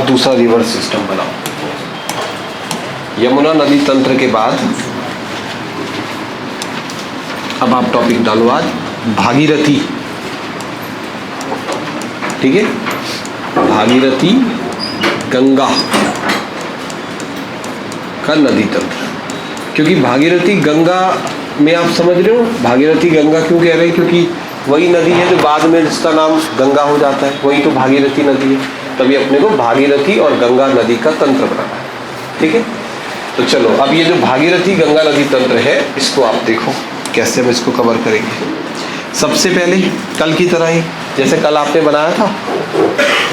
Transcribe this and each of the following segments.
अब दूसरा reverse system बनाओ। यमुना नदी तंत्र के बाद अब आप टॉपिक डालो आज भागीरथी। ठीक है, भागीरथी गंगा का नदी तंत्र। क्योंकि भागीरथी गंगा में आप समझ रहे हो भागीरथी गंगा क्यों कह रहे हैं, क्योंकि वही नदी है जो बाद में जिसका नाम गंगा हो जाता है, वही तो भागीरथी नदी है। तभी अपने को भागीरथी और गंगा नदी का तंत्र बनाना है। ठीक है, तो चलो अब ये जो भागीरथी गंगा नदी तंत्र है इसको आप देखो कैसे हम इसको कवर करेंगे। सबसे पहले कल की तरह ही जैसे कल आपने बनाया था,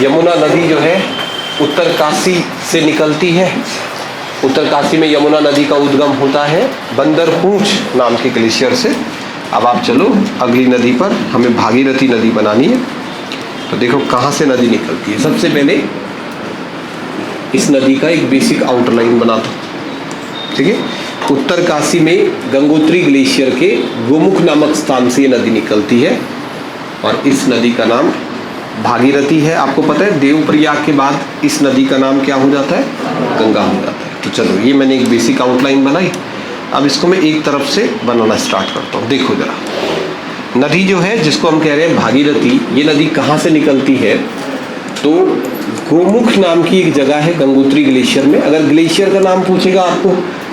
यमुना नदी जो है उत्तर काशी से निकलती है। उत्तर काशी में यमुना नदी का उद्गम होता है बंदरपूंछ नाम के ग्लेशियर से। अब आप चलो अगली नदी पर, हमें भागीरथी नदी बनानी है। तो देखो कहाँ से नदी निकलती है। सबसे पहले इस नदी का एक बेसिक आउटलाइन बना दो। ठीक है, उत्तर काशी में गंगोत्री ग्लेशियर के गोमुख नामक स्थान से ये नदी निकलती है और इस नदी का नाम भागीरथी है। आपको पता है देवप्रयाग के बाद इस नदी का नाम क्या हो जाता है, गंगा हो जाता है। तो चलो ये मैंने एक बेसिक आउटलाइन बनाई। अब इसको मैं एक तरफ से बनाना स्टार्ट करता हूँ। देखो जरा, नदी जो है जिसको हम कह रहे हैं भागीरथी, ये नदी कहाँ से निकलती है, तो गोमुख नाम की एक जगह है गंगोत्री ग्लेशियर में। अगर ग्लेशियर का नाम पूछेगा आपको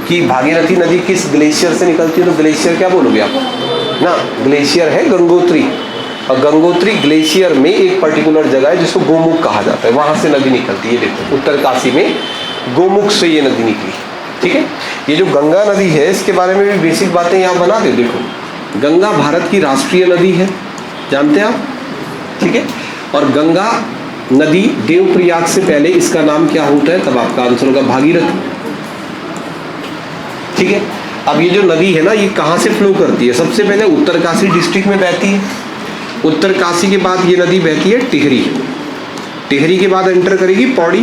कि भागीरथी नदी किस ग्लेशियर से निकलती है, तो ग्लेशियर क्या बोलोगे आप ना, ग्लेशियर है गंगोत्री। और गंगोत्री ग्लेशियर में एक पर्टिकुलर जगह है जिसको गोमुख कहा जाता है, वहां से नदी निकलती है। देखो उत्तर काशी में गोमुख से ये नदी निकली। ठीक है, ये जो गंगा नदी है इसके बारे में भी बेसिक बातें यहाँ बना दे। देखो गंगा भारत की राष्ट्रीय नदी है, जानते हैं आप। ठीक है, और गंगा नदी देवप्रयाग से पहले इसका नाम क्या होता है, तब आपका आंसर होगा भागीरथी। ठीक है, अब ये जो नदी है ना ये कहाँ से फ्लो करती है, सबसे पहले उत्तरकाशी डिस्ट्रिक्ट में बहती है। उत्तरकाशी के बाद ये नदी बहती है टिहरी। टिहरी के बाद एंटर करेगी पौड़ी।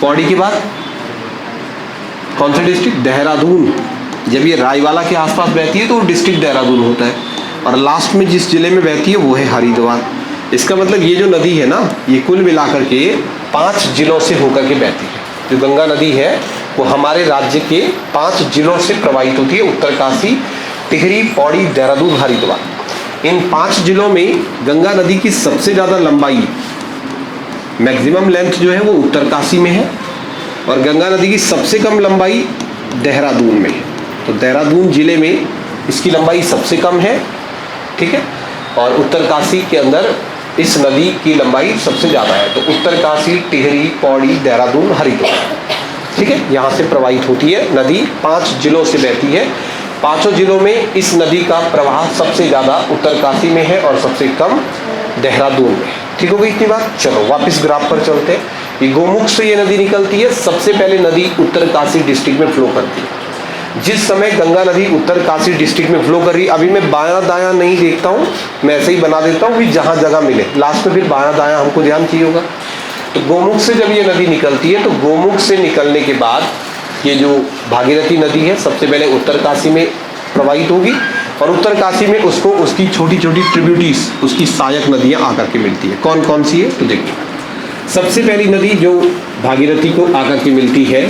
पौड़ी के बाद कौन सा डिस्ट्रिक्ट, देहरादून। जब ये रायवाला के आसपास बहती है तो डिस्ट्रिक्ट देहरादून होता है। और लास्ट में जिस जिले में बहती है वो है हरिद्वार। इसका मतलब ये जो नदी है ना ये कुल मिलाकर के 5 जिलों से होकर के बहती है। जो गंगा नदी है वो हमारे राज्य के 5 जिलों से प्रवाहित होती है, उत्तरकाशी, टिहरी, पौड़ी, देहरादून, हरिद्वार। इन 5 जिलों में गंगा नदी की सबसे ज़्यादा लंबाई, मैक्सिमम लेंथ जो है वो उत्तरकाशी में है, और गंगा नदी की सबसे कम लंबाई देहरादून में है। तो देहरादून जिले में इसकी लंबाई सबसे कम है। ठीक है, और उत्तरकाशी के अंदर इस नदी की लंबाई सबसे ज़्यादा है। तो उत्तरकाशी, टिहरी, पौड़ी, देहरादून, हरिद्वार, ठीक है, यहाँ से प्रवाहित होती है नदी। 5 जिलों से बहती है। 5 जिलों में इस नदी का प्रवाह सबसे ज़्यादा उत्तरकाशी में है और सबसे कम देहरादून में। ठीक हो गई इतनी बात। चलो वापस ग्राफ पर चलते हैं। ये गोमुख से ये नदी निकलती है। सबसे पहले नदी उत्तरकाशी डिस्ट्रिक्ट में फ्लो करती है। जिस समय गंगा नदी उत्तरकाशी डिस्ट्रिक्ट में फ्लो कर रही, अभी मैं बायां दायां नहीं देखता हूँ, मैं ऐसे ही बना देता हूँ कि जहाँ जगह मिले, लास्ट में फिर बायां दायां हमको ध्यान चाहिए होगा। तो गोमुख से जब ये नदी निकलती है तो गोमुख से निकलने के बाद ये जो भागीरथी नदी है सबसे पहले उत्तरकाशी में प्रवाहित होगी, और उत्तरकाशी में उसको उसकी छोटी छोटी ट्रिब्यूटरीज, उसकी सहायक नदियाँ आकर के मिलती है। कौन कौन सी है, तो देखिए सबसे पहली नदी जो भागीरथी को आकर के मिलती है,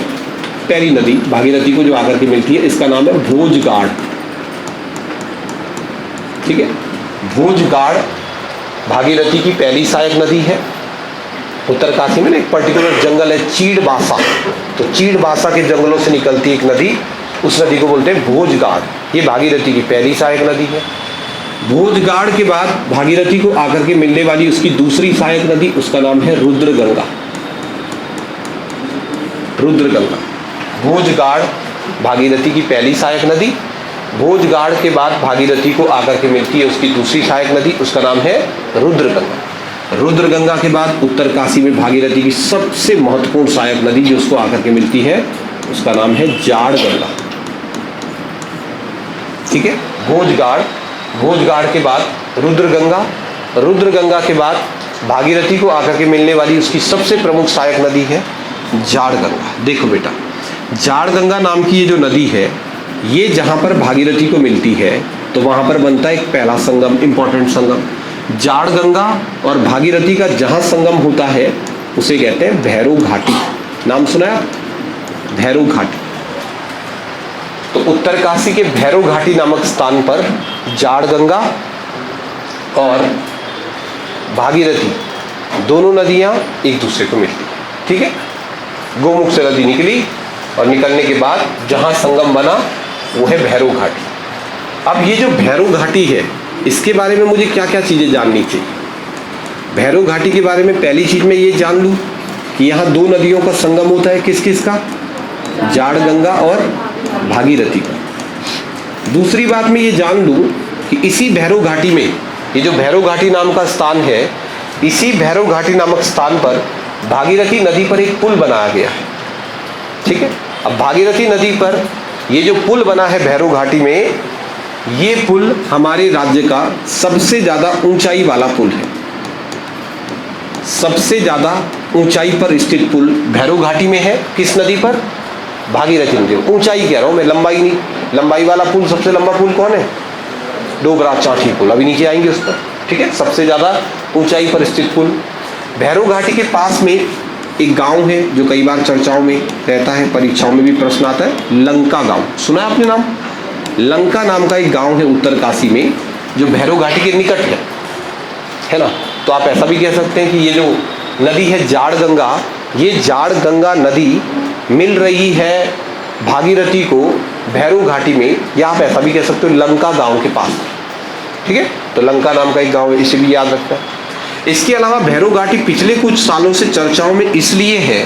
पहली नदी भागीरथी को जो आकर के मिलती है इसका नाम है भोजगाड़। ठीक है, भोजगाड़ भागीरथी की पहली सहायक नदी है। उत्तरकाशी में एक पर्टिकुलर जंगल है चीड़बासा, तो चीड़बासा के जंगलों से निकलती एक नदी, उस नदी को बोलते हैं भोजगाड़। ये भागीरथी की पहली सहायक नदी है। भोजगाड़ के बाद भागीरथी को आकर के मिलने वाली उसकी दूसरी सहायक नदी, उसका नाम है रुद्रगंगा। रुद्रगंगा, भोजगाड़ भागीरथी की पहली सहायक नदी। भोजगाड़ के बाद भागीरथी को आकर के मिलती है उसकी दूसरी सहायक नदी, उसका नाम है रुद्रगंगा। रुद्रगंगा के बाद उत्तरकाशी में भागीरथी की सबसे महत्वपूर्ण सहायक नदी जो उसको आकर के मिलती है उसका नाम है जाड़गंगा। ठीक है, भोजगाड़, भोजगाड़ के बाद रुद्रगंगा, रुद्रगंगा के बाद भागीरथी को आकर के मिलने वाली उसकी सबसे प्रमुख सहायक नदी है जाड़गंगा। देखो बेटा, जाड़गंगा नाम की ये जो नदी है ये जहाँ पर भागीरथी को मिलती है तो वहाँ पर बनता है एक पहला संगम, इंपॉर्टेंट संगम। जाड़गंगा और भागीरथी का जहाँ संगम होता है उसे कहते हैं भैरव घाटी। नाम सुना है? भैरव घाटी। तो उत्तरकाशी के भैरव घाटी नामक स्थान पर जाड़ गंगा और भागीरथी दोनों नदियां एक दूसरे को मिलती हैं। ठीक है, गोमुख से नदी निकली और निकलने के बाद जहां संगम बना वो है भैरव घाटी। अब ये जो भैरव घाटी है इसके बारे में मुझे क्या क्या चीजें जाननी चाहिए? भैरव घाटी के बारे में पहली चीज मैं ये जान लूं कि यहाँ दो नदियों का संगम होता है। किस किस का? जाड़ गंगा और भागीरथी का। दूसरी बात मैं ये जान लूं कि इसी भैरव घाटी में, ये जो भैरव घाटी नाम का स्थान है, इसी भैरव घाटी नामक स्थान पर भागीरथी नदी पर एक पुल बनाया गया है। ठीक है, अब भागीरथी नदी पर ये जो पुल बना है भैरव घाटी में, ये पुल हमारे राज्य का सबसे ज्यादा ऊंचाई वाला पुल है। सबसे ज्यादा ऊंचाई पर स्थित पुल भैरव घाटी में है। किस नदी पर? भागीरथी नदी। ऊंचाई कह रहा हूं मैं, लंबाई नहीं। लंबाई वाला पुल, सबसे लंबा पुल कौन है? डोगरा चांठी पुल। अभी नीचे आएंगे उस पर। ठीक है, सबसे ज्यादा ऊंचाई पर स्थित पुल। भैरव घाटी के पास में एक गांव है जो कई बार चर्चाओं में रहता है, परीक्षाओं में भी प्रश्न आता है, लंका गांव। सुना है आपने नाम? लंका नाम का एक गांव है उत्तरकाशी में जो भैरव घाटी के निकट है ना। तो आप ऐसा भी कह सकते हैं कि ये जो नदी है जाड़ गंगा, ये जाड़ गंगा नदी मिल रही है भागीरथी को भैरव घाटी में, या आप ऐसा भी कह सकते हो लंका गांव के पास। ठीक है, तो लंका नाम का एक गांव है, इसे भी याद रखना है। इसके अलावा भैरव घाटी पिछले कुछ सालों से चर्चाओं में इसलिए है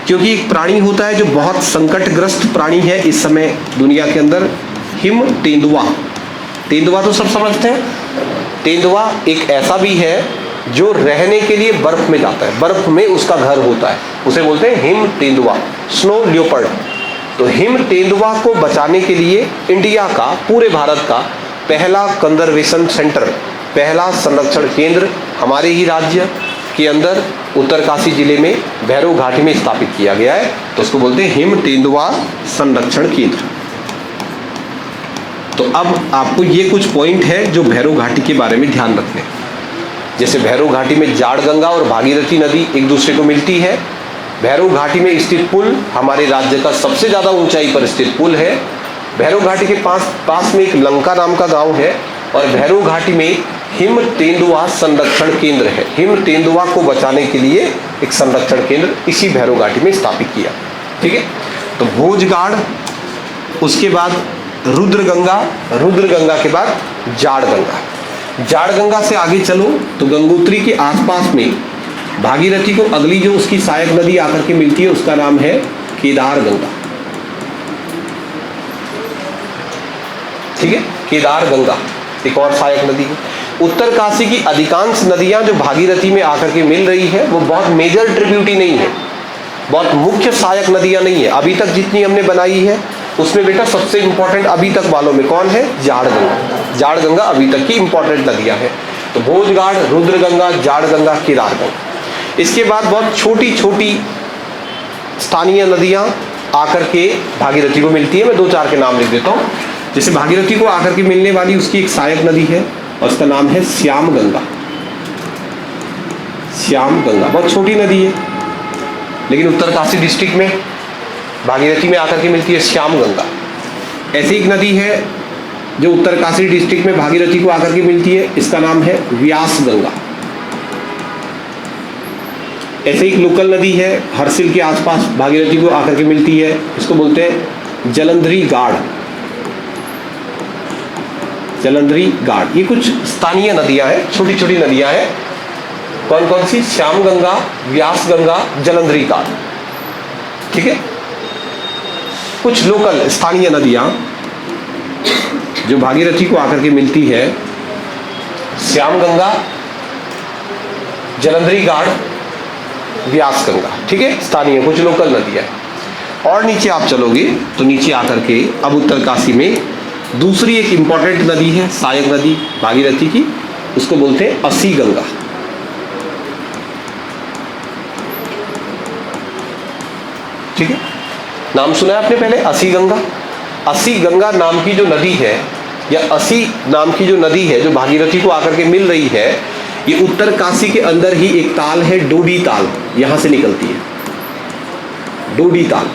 क्योंकि एक प्राणी होता है जो बहुत संकटग्रस्त प्राणी है इस समय दुनिया के अंदर, हिम तेंदुआ। तेंदुआ तो सब समझते हैं। तेंदुआ एक ऐसा भी है जो रहने के लिए बर्फ में जाता है, बर्फ में उसका घर होता है, उसे बोलते हैं हिम तेंदुआ, स्नो लियोपर्ड। तो हिम तेंदुआ को बचाने के लिए इंडिया का, पूरे भारत का पहला कंजर्वेशन सेंटर, पहला संरक्षण केंद्र हमारे ही राज्य के अंदर उत्तरकाशी जिले में भैरव घाटी में स्थापित किया गया है। तो उसको बोलते हैं हिम तेंदुआ संरक्षण केंद्र। तो अब आपको ये कुछ पॉइंट है जो भैरव घाटी के बारे में ध्यान रखने। जैसे भैरव घाटी में जाड़ गंगा और भागीरथी नदी एक दूसरे को मिलती है। भैरव घाटी में स्थित पुल हमारे राज्य का सबसे ज्यादा ऊंचाई पर स्थित पुल है। भैरव घाटी के पास में एक लंका नाम का गांव है और भैरव घाटी में हिम तेंदुआ संरक्षण केंद्र है। हिम तेंदुआ को बचाने के लिए एक संरक्षण केंद्र इसी भैरव घाटी में स्थापित किया। ठीक है, तो भोजगाड़, उसके बाद रुद्रगंगा, रुद्रगंगा के बाद जाड़ गंगा। जाड़ गंगा से आगे चलो तो गंगोत्री के आसपास में भागीरथी को अगली जो उसकी सहायक नदी आकर के मिलती है उसका नाम है केदार गंगा। ठीक है, केदार गंगा एक और सहायक नदी है। उत्तरकाशी की अधिकांश नदियां जो भागीरथी में आकर के मिल रही है वो बहुत मेजर ट्रिब्यूटी नहीं है, बहुत मुख्य सहायक नदियां नहीं है। अभी तक जितनी हमने बनाई है उसमें बेटा सबसे इंपॉर्टेंट अभी तक वालों में कौन है? जाड़ गंगा। जाड़ गंगा अभी तक की इंपॉर्टेंट नदियां हैं। तो भोजगाड़, रुद्रगंगा, जाड़ गंगा, केदार गंगा। इसके बाद बहुत छोटी छोटी स्थानीय नदियां आकर के भागीरथी को मिलती है। मैं दो चार के नाम लिख देता हूँ। जैसे भागीरथी को आकर के मिलने वाली उसकी एक सहायक नदी है और उसका नाम है श्याम गंगा। श्याम गंगा बहुत छोटी नदी है लेकिन उत्तरकाशी डिस्ट्रिक्ट में भागीरथी में आकर के मिलती है श्याम गंगा। ऐसी एक नदी है जो उत्तरकाशी डिस्ट्रिक्ट में भागीरथी को आकर के मिलती है, इसका नाम है व्यास गंगा। ऐसे एक लोकल नदी है हरसिल के आसपास भागीरथी को आकर के मिलती है, इसको बोलते हैं जलंधरी गाड़। जलंधरी गाड़, ये कुछ स्थानीय नदियां हैं, छोटी छोटी नदियां हैं। कौन कौन सी? श्याम गंगा, व्यास गंगा, जलंधरी गाड़। ठीक है, कुछ लोकल स्थानीय नदियां जो भागीरथी को आकर के मिलती है, श्याम गंगा, जलंधरी गाड़, व्यास गंगा। ठीक है, स्थानीय कुछ लोकल नदियां। और नीचे आप चलोगे तो नीचे आकर के अब उत्तरकाशी में दूसरी एक इंपॉर्टेंट नदी है, सहायक नदी भागीरथी की, उसको बोलते हैं असी गंगा। ठीक है, नाम सुना है आपने पहले? असी गंगा। असी गंगा नाम की जो नदी है या असी नाम की जो नदी है जो भागीरथी को आकर के मिल रही है, ये उत्तर काशी के अंदर ही एक ताल है, डोडी ताल, यहां से निकलती है डोडी ताल।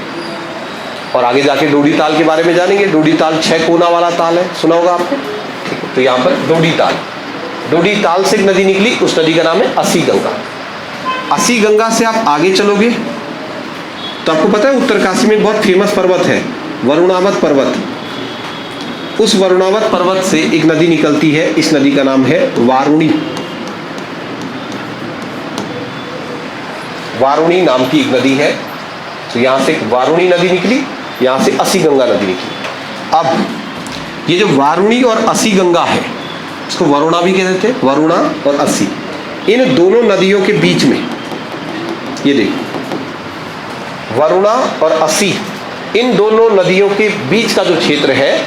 और आगे जाके डोडी ताल के बारे में जानेंगे। डोडी ताल 6 कोना वाला ताल है, सुना होगा आपने, ठीक है। तो यहाँ पर डोडी ताल से एक नदी निकली, उस नदी का नाम है असी गंगा। असी गंगा से आप आगे चलोगे तो आपको पता है उत्तर काशी में बहुत फेमस पर्वत है वरुणावत पर्वत। उस वरुणावत पर्वत से एक नदी निकलती है, इस नदी का नाम है वारुणी। वारुणी नाम की एक नदी है। तो यहां से एक वारुणी नदी निकली, यहां से असी गंगा नदी निकली। अब ये जो वारुणी और असी गंगा है, इसको वरुणा भी कहते थे, वरुणा और असी, इन दोनों नदियों के बीच में ये देखो वरुणा और असी, इन दोनों नदियों के बीच का जो क्षेत्र है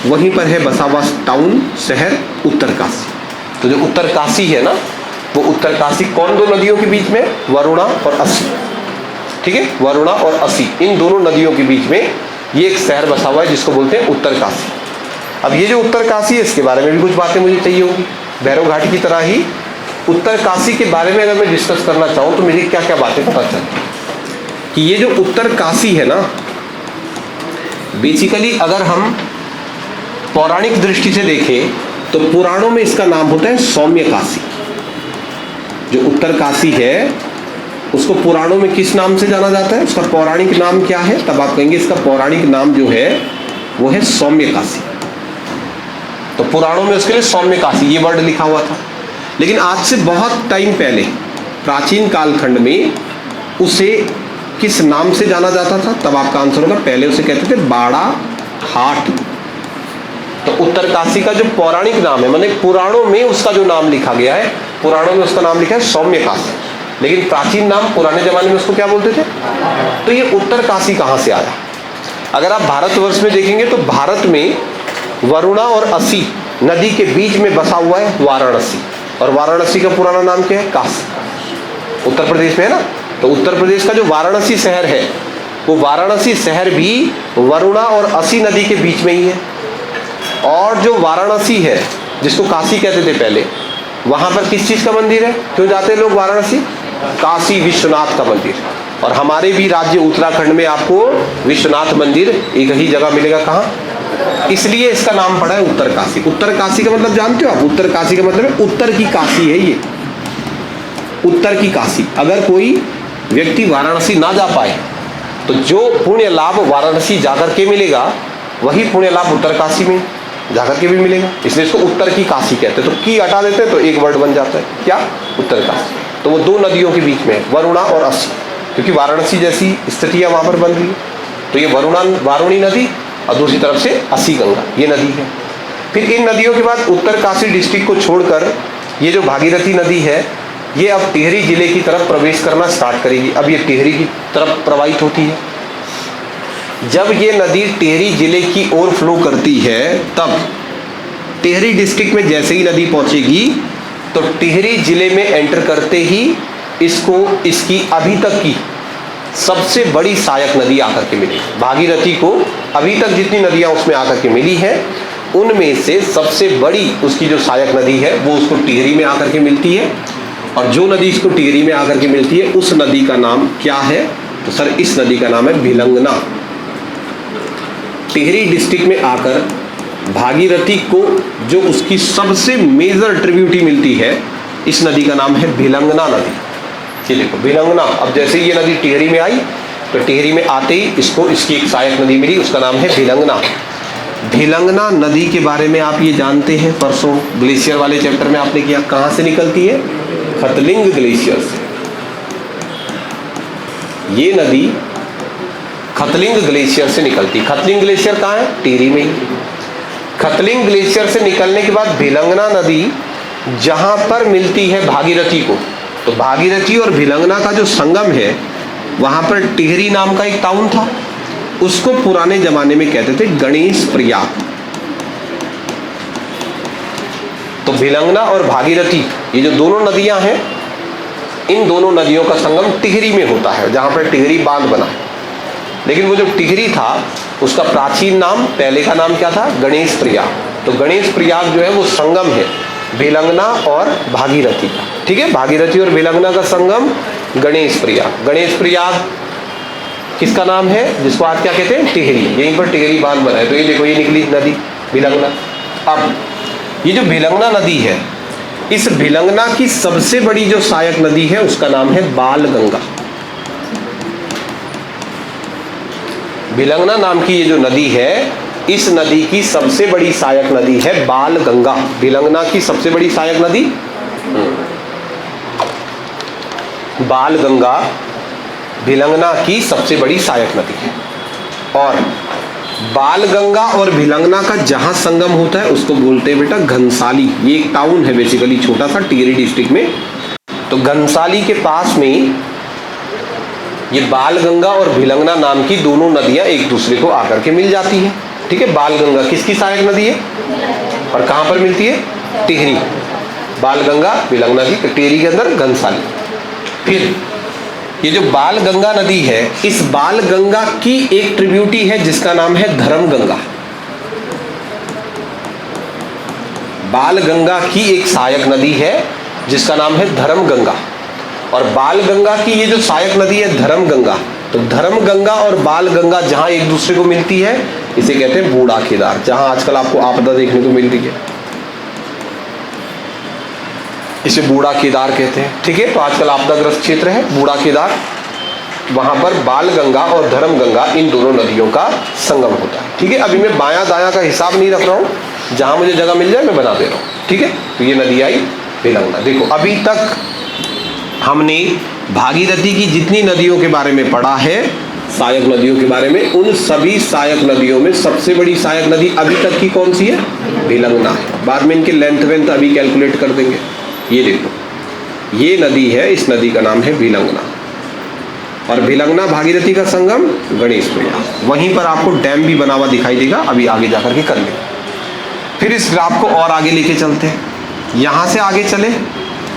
वहीं पर है बसा हुआ टाउन, शहर उत्तर काशी। तो जो उत्तर काशी है ना, वो उत्तर काशी कौन दो नदियों के बीच में, वरुणा और असी, ठीक है। वरुणा और असी, इन दोनों नदियों के बीच में ये एक शहर बसा हुआ है जिसको बोलते हैं उत्तर काशी। अब ये जो उत्तर काशी है, इसके बारे में भी कुछ बातें मुझे चाहिए होगी। भैरव घाटी की तरह ही उत्तर काशी के बारे में अगर मैं डिस्कस करना चाहूँ तो मुझे क्या क्या बातें पता चलती कि ये जो उत्तर काशी है ना, बेसिकली अगर हम पौराणिक दृष्टि से देखें तो पुराणों में इसका नाम होता है सौम्य काशी। जो उत्तर काशी है उसको पुराणों में किस नाम से जाना जाता है, उसका पौराणिक नाम क्या है, तब आप कहेंगे इसका पौराणिक नाम जो है वो है सौम्य काशी। तो पुराणों में उसके लिए सौम्य काशी ये वर्ड लिखा हुआ था। लेकिन आज से बहुत टाइम पहले प्राचीन कालखंड में उसे किस नाम से जाना जाता था, तब आपका आंसर होगा, पहले उसे कहते थे बाड़ा हाट। तो उत्तर काशी का जो पौराणिक नाम है, माने पुराणों में उसका जो नाम लिखा गया है, पुराणों में उसका नाम लिखा है सौम्य काशी, लेकिन प्राचीन नाम पुराने जमाने में उसको क्या बोलते थे। तो ये उत्तर काशी कहाँ से आया? अगर आप भारतवर्ष में देखेंगे तो भारत में वरुणा और असी नदी के बीच में बसा हुआ है वाराणसी, और वाराणसी का पुराना नाम क्या है, काशी। उत्तर प्रदेश में है ना, तो उत्तर प्रदेश का जो वाराणसी शहर है, वो वाराणसी शहर भी वरुणा और असी नदी के बीच में ही है। और जो वाराणसी है, जिसको काशी कहते थे पहले, वहां पर किस चीज का मंदिर है, क्यों जाते हैं लोग वाराणसी, काशी विश्वनाथ का मंदिर। और हमारे भी राज्य उत्तराखंड में आपको विश्वनाथ मंदिर एक ही जगह मिलेगा, कहाँ, इसलिए इसका नाम पड़ा है उत्तर काशी। उत्तर काशी का मतलब जानते हो आप, उत्तर काशी का मतलब है उत्तर की काशी है, ये उत्तर की काशी। अगर कोई व्यक्ति वाराणसी ना जा पाए तो जो पुण्य लाभ वाराणसी जाकर के मिलेगा, वही पुण्य लाभ उत्तर काशी में जाकर के भी मिलेगा, इसलिए इसको उत्तर की काशी कहते हैं। तो की हटा देते हैं तो एक वर्ड बन जाता है, क्या, उत्तर काशी। तो वो दो नदियों के बीच में वरुणा और असी, क्योंकि वाराणसी जैसी स्थितियां वहां पर बन रही है। तो ये वारुणी नदी और दूसरी तरफ से असी गंगा, ये नदी है। फिर इन नदियों के बाद उत्तर काशी डिस्ट्रिक्ट को छोड़कर ये जो भागीरथी नदी है, ये अब टिहरी जिले की तरफ प्रवेश करना स्टार्ट करेगी। अब ये टिहरी की तरफ प्रवाहित होती है। जब ये नदी टिहरी जिले की ओर फ्लो करती है, तब टिहरी डिस्ट्रिक्ट में जैसे ही नदी पहुंचेगी तो टिहरी जिले में एंटर करते ही इसको इसकी अभी तक की सबसे बड़ी सहायक नदी आकर के मिली। भागीरथी को अभी तक जितनी नदियां उसमें आकर के मिली है, उनमें से सबसे बड़ी उसकी जो सहायक नदी है वो उसको टिहरी में आकर के मिलती है। और जो नदी इसको टिहरी में आकर के मिलती है, उस नदी का नाम क्या है, तो सर इस नदी का नाम है भिलंगना। टिहरी डिस्ट्रिक्ट में आकर भागीरथी को जो उसकी सबसे मेजर ट्रिब्यूटी मिलती है, इस नदी का नाम है भिलंगना नदी। ये देखो भिलंगना, अब जैसे ये नदी टिहरी में आई तो टिहरी में आते ही इसको इसकी एक सहायक नदी मिली, उसका नाम है भिलंगना। भिलंगना नदी के बारे में आप ये जानते हैं, परसों ग्लेशियर वाले चैप्टर में आपने किया, कहाँ से निकलती है, खतलिंग ग्लेशियर से। ये नदी खतलिंग ग्लेशियर से निकलती। खतलिंग ग्लेशियर कहाँ है, टिहरी में ही। खतलिंग ग्लेशियर से निकलने के बाद भिलंगना नदी जहां पर मिलती है भागीरथी को, तो भागीरथी और भिलंगना का जो संगम है, वहां पर टिहरी नाम का एक टाउन था, उसको पुराने जमाने में कहते थे गणेश प्रयाग। तो भिलंगना और भागीरथी ये जो दोनों नदियां हैं, इन दोनों नदियों का संगम टिहरी में होता है, जहां पर टिहरी बांध बना है। लेकिन वो जो टिहरी था उसका प्राचीन नाम, पहले का नाम क्या था, गणेश प्रयाग। तो गणेश प्रयाग जो है वो संगम है भिलंगना और भागीरथी का। ठीक है, भागीरथी और भिलंगना का संगम गणेश प्रयाग। गणेश प्रयाग किसका नाम है, जिसको आज क्या कहते हैं, टिहरी। यहीं पर टिहरी बांध बना है। तो ये देखो, ये निकली नदी भिलंगना। अब ये जो भिलंगना नदी है, इस भिलंगना की सबसे बड़ी जो सहायक नदी है उसका नाम है बालगंगा। भिलंगना नाम की ये जो नदी है, इस नदी की सबसे बड़ी सहायक नदी है बालगंगा। भिलंगना की सबसे बड़ी सहायक नदी बालगंगा भिलंगना की सबसे बड़ी सहायक नदी है। और बालगंगा और भिलंगना का जहां संगम होता है उसको बोलते हैं बेटा घनसाली। ये एक टाउन है बेसिकली, छोटा सा, टिहरी डिस्ट्रिक्ट में। तो घनसाली के पास में ये बालगंगा और भिलंगना नाम की दोनों नदियां एक दूसरे को आकर के मिल जाती हैं। ठीक है, बालगंगा किसकी सहायक नदी है और कहां पर मिलती है, टिहरी। बालगंगा भिलंगना की टिहरी के अंदर घनसाली। फिर ये जो बालगंगा नदी है, इस बालगंगा की एक ट्रिब्यूटी है जिसका नाम है धर्मगंगा। बालगंगा की एक सहायक नदी है जिसका नाम है धर्मगंगा। और बालगंगा की ये जो सहायक नदी है धर्मगंगा, तो धर्मगंगा और बालगंगा जहां एक दूसरे को मिलती है इसे कहते हैं बूढ़ा केदार, जहां आजकल आपको आपदा देखने को मिल रही है, इसे बूढ़ा केदार कहते हैं। ठीक है, तो आजकल आपदाग्रस्त क्षेत्र है बूढ़ा केदार, वहां पर बालगंगा और धर्मगंगा इन दोनों नदियों का संगम होता है। ठीक है, अभी मैं बायां दायां का हिसाब नहीं रख रहा हूं, जहां मुझे जगह मिल जाए मैं बना दे रहा हूं। ठीक है, तो ये नदी आई भिलंगना। देखो, अभी तक हमने भागीरथी की जितनी नदियों के बारे में पढ़ा है, सहायक नदियों के बारे में, उन सभी सहायक नदियों में सबसे बड़ी सहायक नदी अभी तक की कौन सी है, भिलंगना है। बाद में इनके लेंथ वेंथ अभी कैलकुलेट कर देंगे। ये देखो, ये नदी है, इस नदी का नाम है भिलंगना। और भिलंगना भागीरथी का संगम गणेश प्रयाग। वहीं पर आपको डैम भी बना हुआ दिखाई देगा, अभी आगे जाकर के कर लेंगे। फिर इस ग्राफ को और आगे लेके चलते हैं। यहां से आगे चले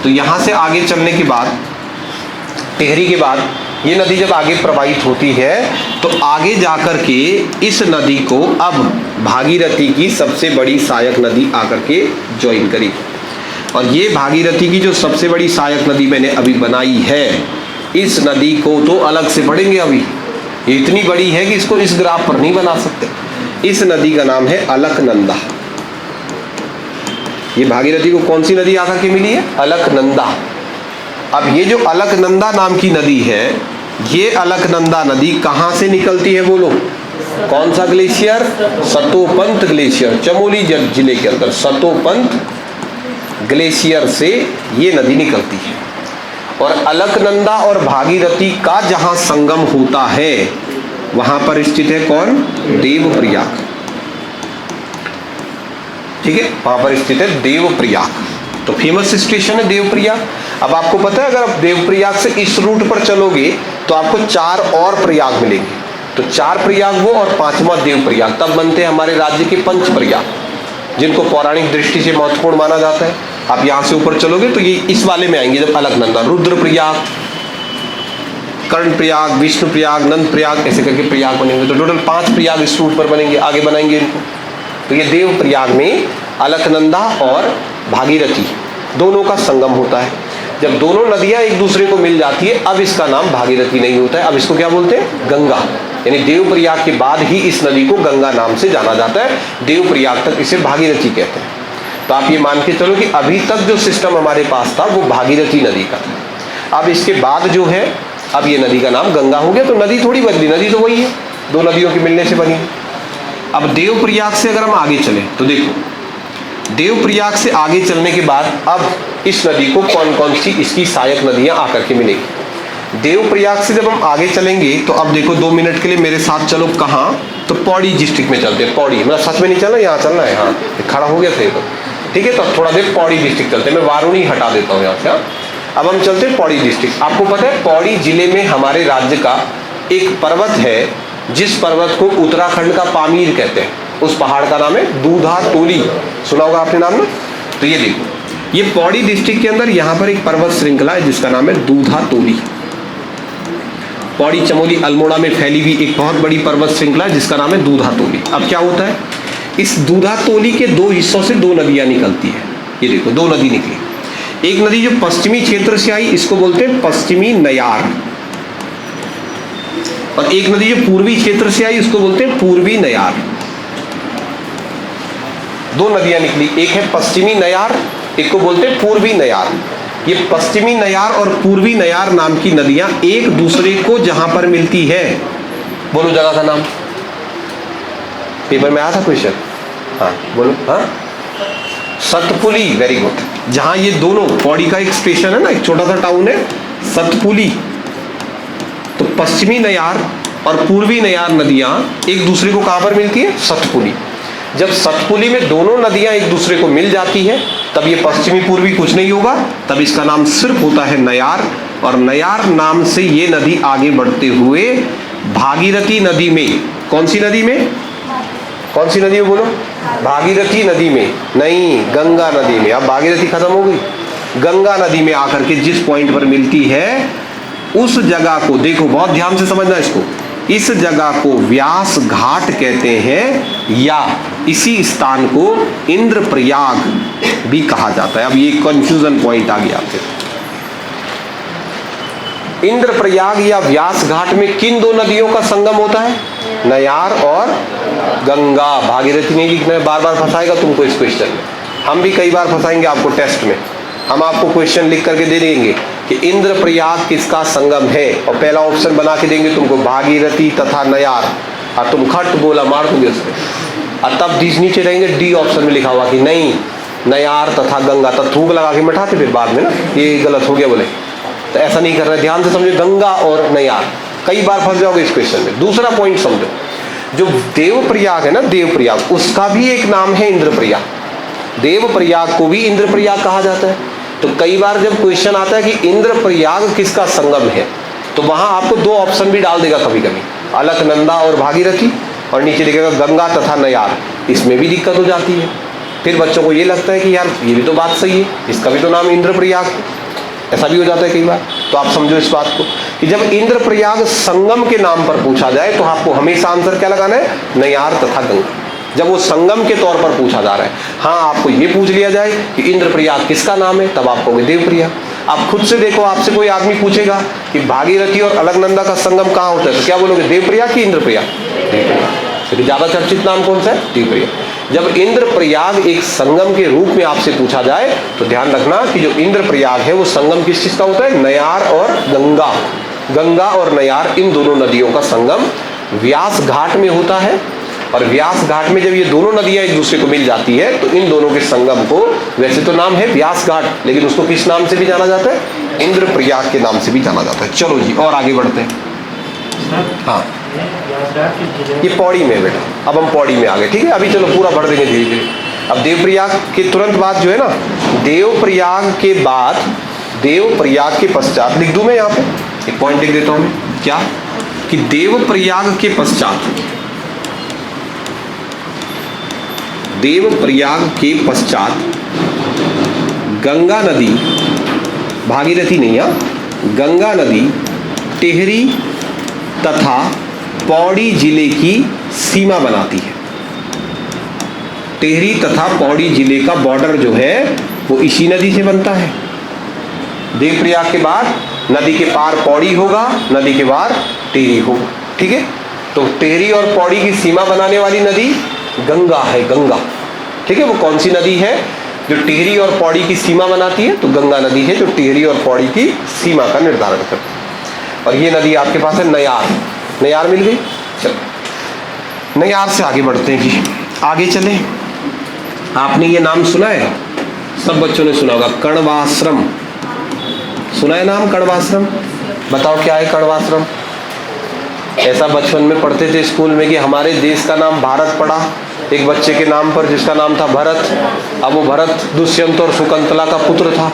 तो यहां से आगे चलने के बाद, टिहरी के बाद ये नदी जब आगे प्रवाहित होती है तो आगे जाकर के इस नदी को अब भागीरथी की सबसे बड़ी सहायक नदी आकर के ज्वाइन करी। और ये भागीरथी की जो सबसे बड़ी सहायक नदी मैंने अभी बनाई है, इस नदी को तो अलग से पढ़ेंगे। अभी ये इतनी बड़ी है कि इसको इस ग्राफ पर नहीं बना सकते। इस नदी का नाम है अलकनंदा। ये भागीरथी को कौन सी नदी आकर के मिली है, अलकनंदा। अब ये जो अलकनंदा नाम की नदी है, ये अलकनंदा नदी कहां से निकलती है बोलो, कौन सा ग्लेशियर, सतोपंत ग्लेशियर, चमोली जिले के अंदर सतोपंत ग्लेशियर से ये नदी निकलती है। और अलकनंदा और भागीरथी का जहां संगम होता है वहां पर स्थित है कौन, देवप्रयाग। ठीक है, वहां पर स्थित है देवप्रयाग। तो फेमस स्टेशन है देवप्रयाग। अब आपको पता है, अगर आप देवप्रयाग से इस रूट पर चलोगे तो आपको 4 और प्रयाग मिलेंगे। तो 4 प्रयाग वो और 5वां देवप्रयाग, तब बनते हैं हमारे राज्य के 5 प्रयाग, जिनको पौराणिक दृष्टि से महत्वपूर्ण माना जाता है। आप यहां से ऊपर चलोगे तो ये इस वाले में आएंगे, जब अलकनंदा, रुद्रप्रयाग, कर्णप्रयाग, विष्णुप्रयाग, नंदप्रयाग, ऐसे करके प्रयाग बनेंगे। तो टोटल 5 प्रयाग इस रूट पर बनेंगे, आगे बनाएंगे इनको। तो ये देवप्रयाग में अलकनंदा और भागीरथी दोनों का संगम होता है। जब दोनों नदियां एक दूसरे को मिल जाती है, अब इसका नाम भागीरथी नहीं होता है, अब इसको क्या बोलते हैं, गंगा। यानी देवप्रयाग के बाद ही इस नदी को गंगा नाम से जाना जाता है, देवप्रयाग तक इसे भागीरथी कहते हैं। तो आप ये मान के चलो कि अभी तक जो सिस्टम हमारे पास था वो भागीरथी नदी का था। अब इसके बाद जो है, अब ये नदी का नाम गंगा हो गया। तो नदी थोड़ी बदली, नदी तो वही है, 2 नदियों के मिलने से बनी है। अब देवप्रयाग से अगर हम आगे चलें तो देखो, देवप्रयाग से आगे चलने के बाद अब इस नदी को कौन कौन सी इसकी सहायक नदियां आकर के मिलेगी। देवप्रयाग से जब हम आगे चलेंगे तो अब देखो 2 मिनट के लिए मेरे साथ चलो, कहाँ, तो पौड़ी डिस्ट्रिक्ट में चलते हैं। पौड़ी, मतलब सच में नहीं चलना, यहाँ चलना है, हाँ खड़ा हो गया थे तो ठीक है। तो थोड़ा देर पौड़ी डिस्ट्रिक्ट चलते हैं, मैं वारुणी हटा देता हूँ यहाँ से। अब हम चलते हैं पौड़ी डिस्ट्रिक्ट। आपको पता है पौड़ी जिले में हमारे राज्य का एक पर्वत है, जिस पर्वत को उत्तराखंड का पामीर कहते हैं। उस पहाड़ का नाम है दूधातोली, सुना होगा आपने नाम ना। तो ये देखो, ये पौड़ी डिस्ट्रिक्ट के अंदर यहाँ पर एक पर्वत श्रृंखला है जिसका नाम है दूधातोली। पौड़ी, चमोली, अल्मोड़ा में फैली हुई एक बहुत बड़ी पर्वत श्रृंखला है जिसका नाम है दूधातोली। अब क्या होता है, इस दूधातोली के 2 हिस्सों से 2 नदियां निकलती है। ये देखो दो नदी निकली। एक नदी जो पश्चिमी क्षेत्र से आई इसको बोलते हैं पश्चिमी नयार, और एक नदी जो पूर्वी क्षेत्र से आई उसको बोलते हैं पूर्वी नयार। दो नदियां निकली, एक है पश्चिमी नयार, एक को बोलते हैं पूर्वी नयार। ये पश्चिमी नयार और पूर्वी नयार नाम की नदियां एक दूसरे को जहां पर मिलती है, बोलो जगह का नाम, पेपर में आया था क्वेश्चन, हाँ बोलो, हाँ सतपुली, वेरी गुड। जहां ये दोनों, पौड़ी का एक स्टेशन है ना, एक छोटा सा टाउन है सतपुली, तो पश्चिमी नयार और पूर्वी नयार नदियां एक दूसरे को कहां पर मिलती है, सतपुली। जब सतपुली में दोनों नदियां एक दूसरे को मिल जाती है तब ये पश्चिमी पूर्वी कुछ नहीं होगा, तब इसका नाम सिर्फ होता है नयार, और नयार नाम से ये नदी आगे बढ़ते हुए भागीरथी नदी में, कौन सी नदी में, कौन सी नदी में बोलो, भागीरथी नदी में नहीं, गंगा नदी में। अब भागीरथी खत्म हो गई, गंगा नदी में आकर के जिस पॉइंट पर मिलती है उस जगह को देखो, बहुत ध्यान से समझना इसको, इस जगह को व्यास घाट कहते हैं, या इसी स्थान को इंद्रप्रयाग भी कहा जाता है। अब ये कंफ्यूजन पॉइंट आ गया फिर, इंद्रप्रयाग या व्यास घाट में किन दो नदियों का संगम होता है, नयार और गंगा। भागीरथी नहीं लिखना है, बार बार फंसाएगा तुमको इस क्वेश्चन में, हम भी कई बार फंसाएंगे आपको टेस्ट में। हम आपको क्वेश्चन लिख करके दे देंगे कि इंद्रप्रयाग किसका संगम है, और पहला ऑप्शन बना के देंगे तुमको भागीरथी तथा नयार, और तुम खट बोला मार दोगे उसमें, और तब बीच नीचे रहेंगे डी ऑप्शन में लिखा हुआ कि नहीं नयार तथा गंगा, तब थूक लगा के मिटाते फिर बाद में ना, ये गलत हो गया बोले, तो ऐसा नहीं करना, ध्यान से समझो, गंगा और नयार, कई बार फंस जाओगे इस क्वेश्चन में। दूसरा पॉइंट समझो, जो देवप्रयाग है ना, देवप्रयाग, उसका भी एक नाम है इंद्रप्रयाग, देवप्रयाग को भी इंद्रप्रयाग कहा जाता है। तो कई बार जब क्वेश्चन आता है कि इंद्रप्रयाग किसका संगम है, तो वहां आपको दो ऑप्शन भी डाल देगा कभी कभी, अलकनंदा और भागीरथी, और नीचे लिखेगा गंगा तथा नयार, इसमें भी दिक्कत हो जाती है। फिर बच्चों को ये लगता है कि यार ये भी तो बात सही है, इसका भी तो नाम इंद्रप्रयाग है, ऐसा भी हो जाता है कई बार। तो आप समझो इस बात को कि जब इंद्रप्रयाग संगम के नाम पर पूछा जाए तो आपको हमेशा आंसर क्या लगाना है, नयार तथा गंगा, जब वो संगम के तौर पर पूछा जा रहा है। हाँ, आपको ये पूछ लिया जाए कि इंद्रप्रयाग किसका नाम है, तब आप कहोगे देवप्रयाग। आप खुद से देखो, आपसे कोई आदमी पूछेगा कि भागीरथी और अलकनंदा का संगम कहाँ होता है, तो क्या बोलोगे, देवप्रयाग कि इंद्रप्रयाग, देवप्रयाग। क्योंकि ज्यादा चर्चित नाम कौन सा है, देवप्रयाग। जब इंद्रप्रयाग एक संगम के रूप में आपसे पूछा जाए तो ध्यान रखना कि जो इंद्रप्रयाग है वो संगम किस चीज का होता है, नयार और गंगा। गंगा और नयार इन दोनों नदियों का संगम व्यास घाट में होता है, और व्यास घाट में जब ये दोनों नदियां एक दूसरे को मिल जाती है तो इन दोनों के संगम को, वैसे तो नाम है व्यास घाट, लेकिन उसको किस नाम से भी जाना जाता है, इंद्रप्रयाग के नाम से भी जाना जाता है। चलो जी और आगे बढ़ते हैं। हाँ, ये पौड़ी में बेटा, अब हम पौड़ी में आ गए, ठीक है। अभी चलो पूरा बढ़ देंगे धीरे धीरे। अब देवप्रयाग के तुरंत बाद जो है ना, देवप्रयाग के बाद, देवप्रयाग के पश्चात, लिख दूं मैं यहाँ पे एक पॉइंट लिख देता हूं मैं, क्या कि देवप्रयाग के पश्चात, देवप्रयाग के पश्चात गंगा नदी, भागीरथी नहीं, गंगा नदी टिहरी तथा पौड़ी जिले की सीमा बनाती है। टिहरी तथा पौड़ी जिले का बॉर्डर जो है वो इसी नदी से बनता है। देवप्रयाग के बाद नदी के पार पौड़ी होगा, नदी के पार टिहरी होगा, ठीक है। तो टिहरी और पौड़ी की सीमा बनाने वाली नदी गंगा है, गंगा, ठीक है। वो कौन सी नदी है जो टिहरी और पौड़ी की सीमा बनाती है, तो गंगा नदी है जो टिहरी और पौड़ी की सीमा का निर्धारण करती है। और ये नदी आपके पास है नयार, नयार मिल गई। चलो नयार से आगे बढ़ते हैं जी, आगे चले। आपने ये नाम सुना है, सब बच्चों ने सुना होगा, कण्वाश्रम, सुना है नाम कण्वाश्रम? बताओ क्या है कण्वाश्रम? ऐसा बचपन में पढ़ते थे स्कूल में कि हमारे देश का नाम भारत पड़ा एक बच्चे के नाम पर जिसका नाम था भरत। अब वो भरत दुष्यंत और शकुंतला का पुत्र था,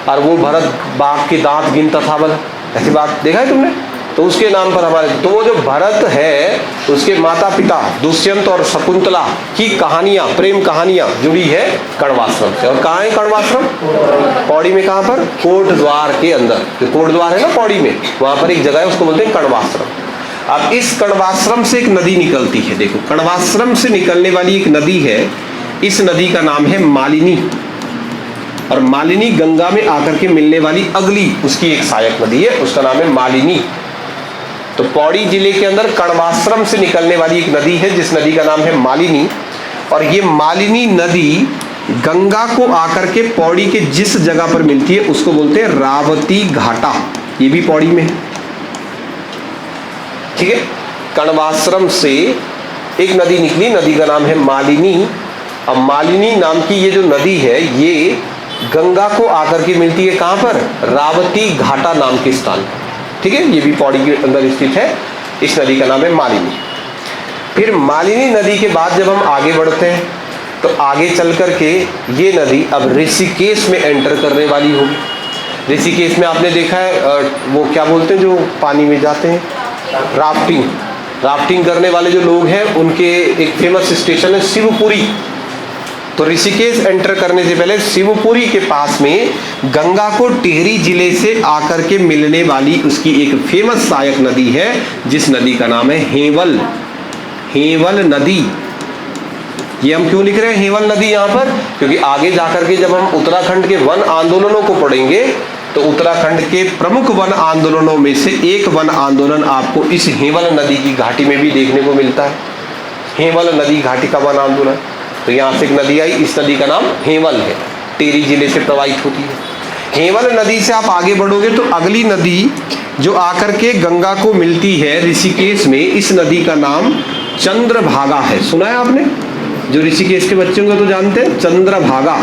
और वो भरत बाघ के दांत गिनता था, बल ऐसी बात देखा है तुमने? तो उसके नाम पर हमारे, तो वो जो भरत है उसके माता पिता दुष्यंत और शकुंतला की कहानियां, प्रेम कहानियां जुड़ी है कण्वाश्रम से। और कहाँ है कण्वाश्रम? पौड़ी में। कहाँ पर? कोट द्वार के अंदर, जो कोट द्वार है ना पौड़ी में, वहां पर एक जगह है, उसको बोलते हैं कण्वाश्रम। अब इस कण्वाश्रम से एक नदी निकलती है, देखो कण्वाश्रम से निकलने वाली एक नदी है, इस नदी का नाम है मालिनी। और मालिनी गंगा में आकर के मिलने वाली अगली उसकी एक सहायक नदी है, उसका नाम है मालिनी। तो पौड़ी जिले के अंदर कण्वाश्रम से निकलने वाली एक नदी है जिस नदी का नाम है मालिनी, और ये मालिनी नदी गंगा को आकर के पौड़ी के जिस जगह पर मिलती है उसको बोलते हैं रावती घाटा, ये भी पौड़ी में है। ठीक है, कण्वाश्रम से एक नदी निकली, नदी का नाम है मालिनी। अब मालिनी नाम की ये जो नदी है ये गंगा को आकर के मिलती है कहां पर, रावती घाटा नाम के स्थान। ठीक है, ये भी पौड़ी के अंदर स्थित है, इस नदी का नाम है मालिनी। फिर मालिनी नदी के बाद जब हम आगे बढ़ते हैं तो आगे चल करके ये नदी अब ऋषिकेश में एंटर करने वाली होगी। ऋषिकेश में आपने देखा है वो क्या बोलते हैं जो पानी में जाते हैं, राफ्टिंग करने वाले जो लोग हैं उनके एक फेमस स्टेशन है शिवपुरी। तो ऋषिकेश एंटर करने से पहले शिवपुरी के पास में गंगा को टिहरी जिले से आकर के मिलने वाली उसकी एक फेमस सहायक नदी है जिस नदी का नाम है हेवल नदी। ये हम क्यों लिख रहे हैं हेवल नदी यहाँ पर, क्योंकि आगे जाकर के जब हम उत्तराखंड के वन आंदोलनों को पढ़ेंगे तो उत्तराखंड के प्रमुख वन आंदोलनों में से एक वन आंदोलन आपको इस हेवल नदी की घाटी में भी देखने को मिलता है, हेवल नदी घाटी का वन आंदोलन। तो यहाँ से एक नदी आई, इस नदी का नाम हेवल है, टिहरी जिले से प्रवाहित होती है। हेवल नदी से आप आगे बढ़ोगे तो अगली नदी जो आकर के गंगा को मिलती है ऋषिकेश में, इस नदी का नाम चंद्रभागा है। सुना है आपने, जो ऋषिकेश के बच्चे होंगे तो जानते हैं चंद्रभागा।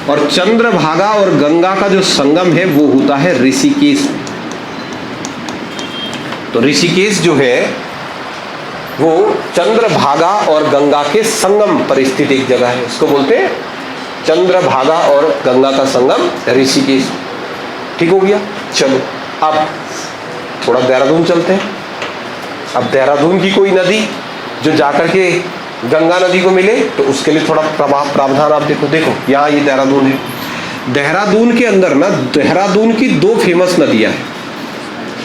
और चंद्रभागा और गंगा का जो संगम है वो होता है ऋषिकेश। तो ऋषिकेश जो है वो चंद्रभागा और गंगा के संगम पर स्थित एक जगह है, इसको बोलते हैं चंद्रभागा और गंगा का संगम ऋषिकेश। ठीक हो गया। चलो अब थोड़ा देहरादून चलते हैं। अब देहरादून की कोई नदी जो जाकर के गंगा नदी को मिले तो उसके लिए थोड़ा प्रावधान आप देखो यहाँ ये देहरादून है। देहरादून के अंदर ना देहरादून की दो फेमस नदियां हैं।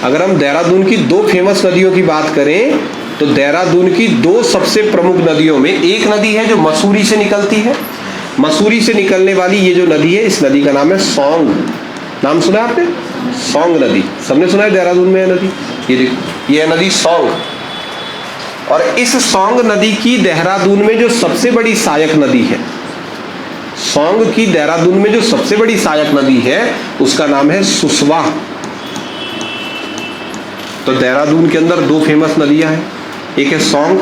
अगर हम देहरादून की दो फेमस नदियों की बात करें तो देहरादून की दो सबसे प्रमुख नदियों में एक नदी है जो मसूरी से निकलती है। मसूरी से निकलने वाली ये जो नदी है इस नदी का नाम है सौंग। नाम सुना है आपने, सौंग नदी, सबने सुना है देहरादून में है नदी। ये देखो ये नदी सौंग, और इस सौंग नदी की देहरादून में जो सबसे बड़ी सहायक नदी है, सौंग की देहरादून में जो सबसे बड़ी सहायक नदी है उसका नाम है सुसवा। तो देहरादून के अंदर दो फेमस नदियां हैं, एक है सौंग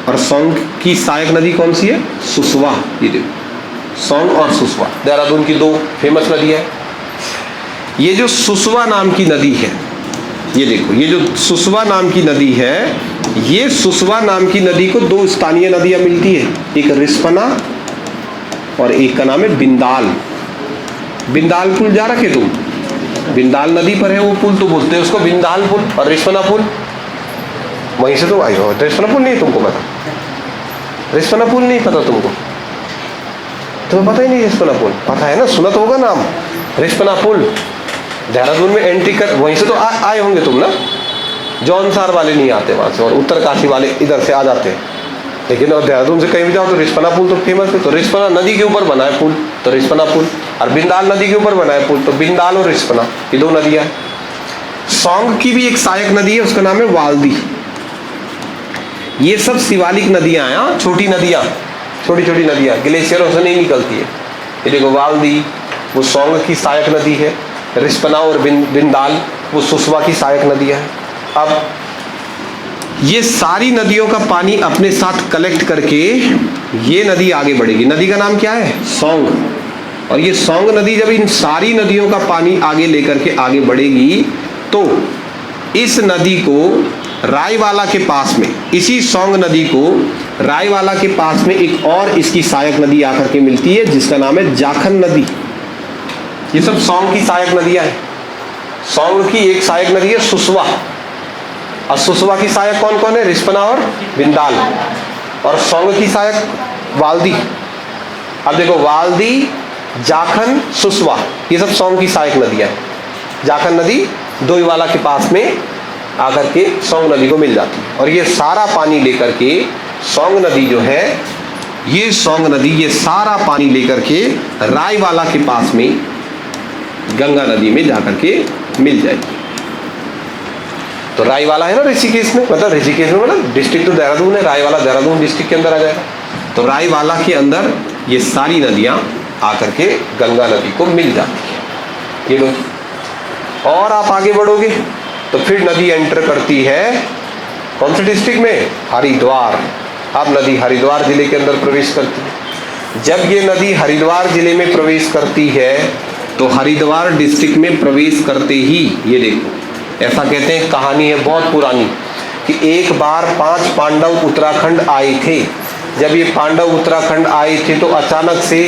और सौंग की सहायक नदी कौन सी है, सुसवा। ये देखो सौंग और सुसवा देहरादून की दो फेमस नदी है। ये जो सुसवा नाम की नदी है, ये देखो ये जो सुसवा नाम की नदी है, ये सुसवा नाम की नदी को दो स्थानीय नदियां मिलती है, एक रिस्पना और एक का नाम है बिंदाल। बिंदाल पुल जा रखे तुम, बिंदाल नदी पर है वो पुल, तो बोलते हैं उसको बिंदाल पुल। और रिस्पना पुल वहीं से तो आई हो। रिस्पना पुल नहीं तुमको पता, रिस्पना पुल नहीं पता तुमको, तुम्हें पता ही नहीं रिस्पना पुल। पता है ना, सुना तो होगा नाम रिस्पना पुल। देहरादून में एंट्री कर वहीं से तो आए होंगे तुम ना, जौनसार वाले नहीं आते वहां से और उत्तरकाशी वाले इधर से आ जाते हैं, लेकिन और देहरादून से कहीं भी जाओ तो रिस्पना पुल तो फेमस है। तो रिस्पना नदी के ऊपर बना है पुल, तो रिस्पना पुल। और बिंदाल नदी के ऊपर बना है पुल, तो बिंदाल और रिस्पना ये दो नदियां हैं। सौंग की भी एक सहायक नदी है, उसका नाम है वाल्दी। ये सब शिवालिक नदियां हैं, छोटी नदियां, छोटी छोटी नदियां, ग्लेशियरों से नहीं निकलती है। ये देखो वाल्दी वो सौंग की सहायक नदी है, रिस्पना और बिंदाल वो सुसवा की सहायक नदियां हैं। अब ये सारी नदियों का पानी अपने साथ कलेक्ट करके ये नदी आगे बढ़ेगी। नदी का नाम क्या है, सौंग। और ये सौंग नदी जब इन सारी नदियों का पानी आगे लेकर के आगे बढ़ेगी तो इस नदी को रायवाला के पास में, इसी सौंग नदी को रायवाला के पास में एक और इसकी सहायक नदी आकर के मिलती है जिसका नाम है जाखन नदी। ये सब सौंग की सहायक नदियां हैं। सौंग की एक सहायक नदी है सुसवा, और सुसवा की सहायक कौन कौन है, रिस्पना और बिंदाल। और सौंग की सहायक वाल्दी। अब देखो वाल्दी, जाखन, सुसवा ये सब सौंग की सहायक नदियां हैं। जाखन नदी डोईवाला के पास में आकर के सौंग नदी को मिल जाती है, और ये सारा पानी लेकर के सौंग नदी जो है ये सौंग नदी ये सारा पानी लेकर के रायवाला के पास में गंगा नदी में जाकर के मिल जाएगी। तो रायवाला है ना ऋषिकेश में, मतलब ऋषिकेश में मतलब डिस्ट्रिक्ट तो देहरादून है, रायवाला देहरादून डिस्ट्रिक्ट के अंदर आ जाएगा। तो रायवाला के अंदर ये सारी नदियां आकर के गंगा नदी को मिल जाती है। ये लो, और आप आगे बढ़ोगे तो फिर नदी एंटर करती है कौन से डिस्ट्रिक्ट में, हरिद्वार। अब नदी हरिद्वार जिले के अंदर प्रवेश करती है। जब ये नदी हरिद्वार जिले में प्रवेश करती है तो हरिद्वार डिस्ट्रिक्ट में प्रवेश करते ही ये देखो, ऐसा कहते हैं, कहानी है बहुत पुरानी, कि एक बार 5 पांडव उत्तराखंड आए थे। जब ये पांडव उत्तराखंड आए थे तो अचानक से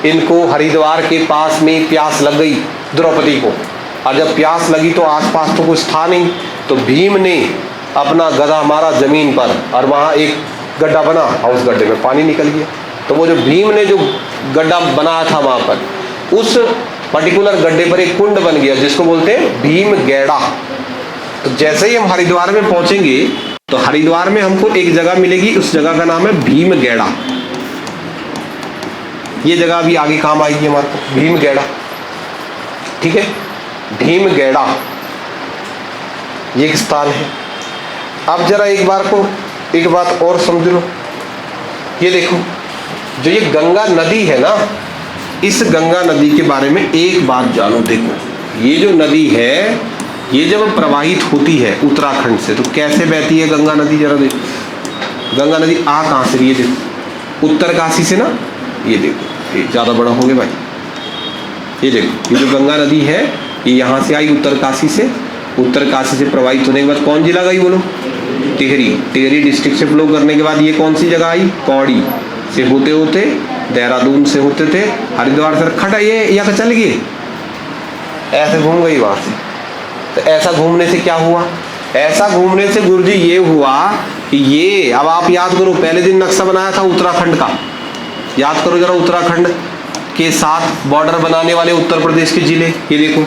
इनको हरिद्वार के पास में प्यास लग गई द्रौपदी को, और जब प्यास लगी तो आसपास तो कुछ था नहीं, तो भीम ने अपना गदा मारा जमीन पर और वहाँ एक गड्ढा बना और उस गड्ढे में पानी निकल गया। तो वो जो भीम ने जो गड्ढा बनाया था वहाँ पर, उस पर्टिकुलर गड्ढे पर एक कुंड बन गया जिसको बोलते हैं भीम गैड़ा। तो जैसे ही हम हरिद्वार में पहुंचेंगे तो हरिद्वार में हमको एक जगह मिलेगी, उस जगह का नाम है भीम गैड़ा। ये जगह अभी आगे काम आएगी हमारे को, भीम गैड़ा, ठीक है, भीम गैड़ा ये एक स्थान है। अब जरा एक बात और समझ लो, ये देखो जो ये गंगा नदी है ना, इस गंगा नदी के बारे में एक बात जानो। देखो ये जो नदी है ये जब प्रवाहित होती है उत्तराखंड से तो कैसे बहती है गंगा नदी, जरा देखो। गंगा नदी आ कहाँ से रही है, देखो उत्तरकाशी से ना, ये देखो, ये ज़्यादा बड़ा हो गया भाई, ये देखो ये जो गंगा नदी है ये यहाँ से आई उत्तरकाशी से। उत्तरकाशी से प्रवाहित होने के बाद कौन जिला गई बोलो, टिहरी। टिहरी डिस्ट्रिक्ट से फ्लो करने के बाद ये कौन सी जगह आई, पौड़ी से होते होते देहरादून से होते थे हरिद्वार से खड़ा ये यहाँ चल गई, ऐसे घूम गई वहाँ से। तो ऐसा घूमने से क्या हुआ, ऐसा घूमने से गुरुजी ये हुआ कि ये, अब आप याद करो पहले दिन नक्शा बनाया था उत्तराखंड का, याद करो जरा, उत्तराखंड के साथ बॉर्डर बनाने वाले उत्तर प्रदेश के जिले, ये देखो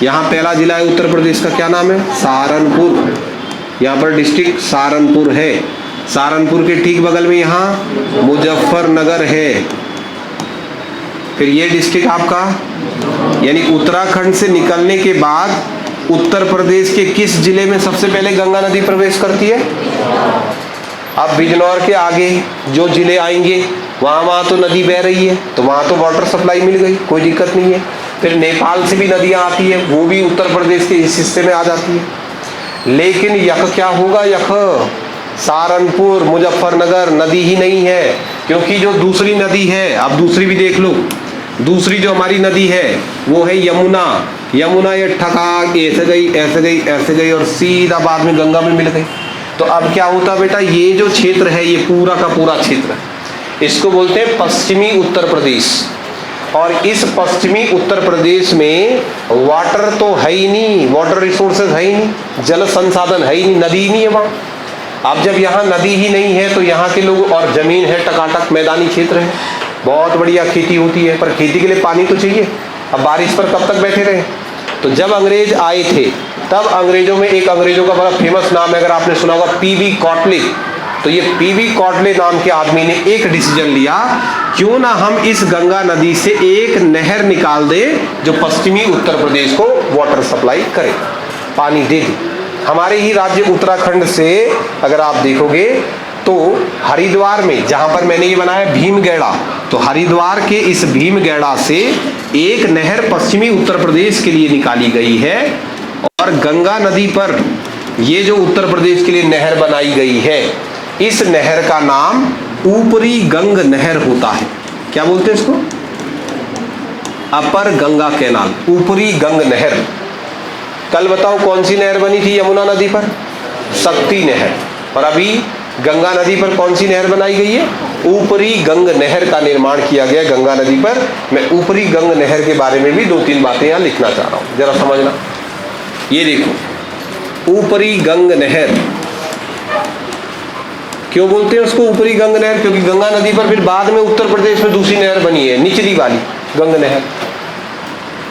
यहाँ पहला जिला है उत्तर प्रदेश का, क्या नाम है, सहारनपुर। यहाँ पर डिस्ट्रिक्ट सहारनपुर है। सहारनपुर के ठीक बगल में यहाँ मुजफ्फरनगर है। फिर ये डिस्ट्रिक्ट आपका, यानी उत्तराखंड से निकलने के बाद उत्तर प्रदेश के किस जिले में सबसे पहले गंगा नदी प्रवेश करती है। अब बिजनौर के आगे जो जिले आएंगे वहाँ तो नदी बह रही है, तो वहाँ तो वाटर सप्लाई मिल गई, कोई दिक्कत नहीं है। फिर नेपाल से भी नदियाँ आती है, वो भी उत्तर प्रदेश के इस हिस्से में आ जाती है। लेकिन यह क्या होगा, यह सहारनपुर मुजफ्फरनगर नदी ही नहीं है, क्योंकि जो दूसरी नदी है, अब दूसरी भी देख लो, दूसरी जो हमारी नदी है वो है यमुना। यमुना ये ठका ऐसे गई ऐसे गई ऐसे गई और सीधा बाद में गंगा में मिल गई। तो अब क्या होता बेटा, ये जो क्षेत्र है ये पूरा का पूरा क्षेत्र, इसको बोलते हैं पश्चिमी उत्तर प्रदेश। और इस पश्चिमी उत्तर प्रदेश में वाटर तो है ही नहीं, वाटर रिसोर्सेज है ही नहीं, जल संसाधन है ही नहीं, नदी ही नहीं है वहाँ। अब जब यहाँ नदी ही नहीं है तो यहाँ के लोग, और जमीन है टकाटक, मैदानी क्षेत्र है, बहुत बढ़िया खेती होती है, पर खेती के लिए पानी तो चाहिए। अब बारिश पर कब तक बैठे रहे। तो जब अंग्रेज आए थे तब अंग्रेजों में एक, अंग्रेजों का बड़ा फेमस नाम है, अगर आपने सुना होगा, पीवी कॉटले। तो ये पीवी कॉटले नाम के आदमी ने एक डिसीजन लिया, क्यों ना हम इस गंगा नदी से एक नहर निकाल दे जो पश्चिमी उत्तर प्रदेश को वाटर सप्लाई करे, पानी दे दे। हमारे ही राज्य उत्तराखंड से अगर आप देखोगे तो हरिद्वार में, जहां पर मैंने ये बनाया भीमगैड़ा, तो हरिद्वार के इस भीमगैड़ा से एक नहर पश्चिमी उत्तर प्रदेश के लिए निकाली गई है। और गंगा नदी पर ये जो उत्तर प्रदेश के लिए नहर बनाई गई है, इस नहर का नाम ऊपरी गंग नहर होता है। क्या बोलते हैं इसको, अपर गंगा कैनाल, ऊपरी गंग नहर। कल बताओ कौन सी नहर बनी थी यमुना नदी पर, शक्ति नहर। और अभी गंगा नदी पर कौन सी नहर बनाई गई है, ऊपरी गंग नहर का निर्माण किया गया गंगा नदी पर। मैं ऊपरी गंग नहर के बारे में भी 2-3 बातें यहाँ लिखना चाह रहा हूँ, जरा समझना। ये देखो ऊपरी गंग नहर, क्यों बोलते हैं उसको ऊपरी गंग नहर, क्योंकि गंगा नदी पर फिर बाद में उत्तर प्रदेश में दूसरी नहर बनी है, निचली वाली गंग नहर।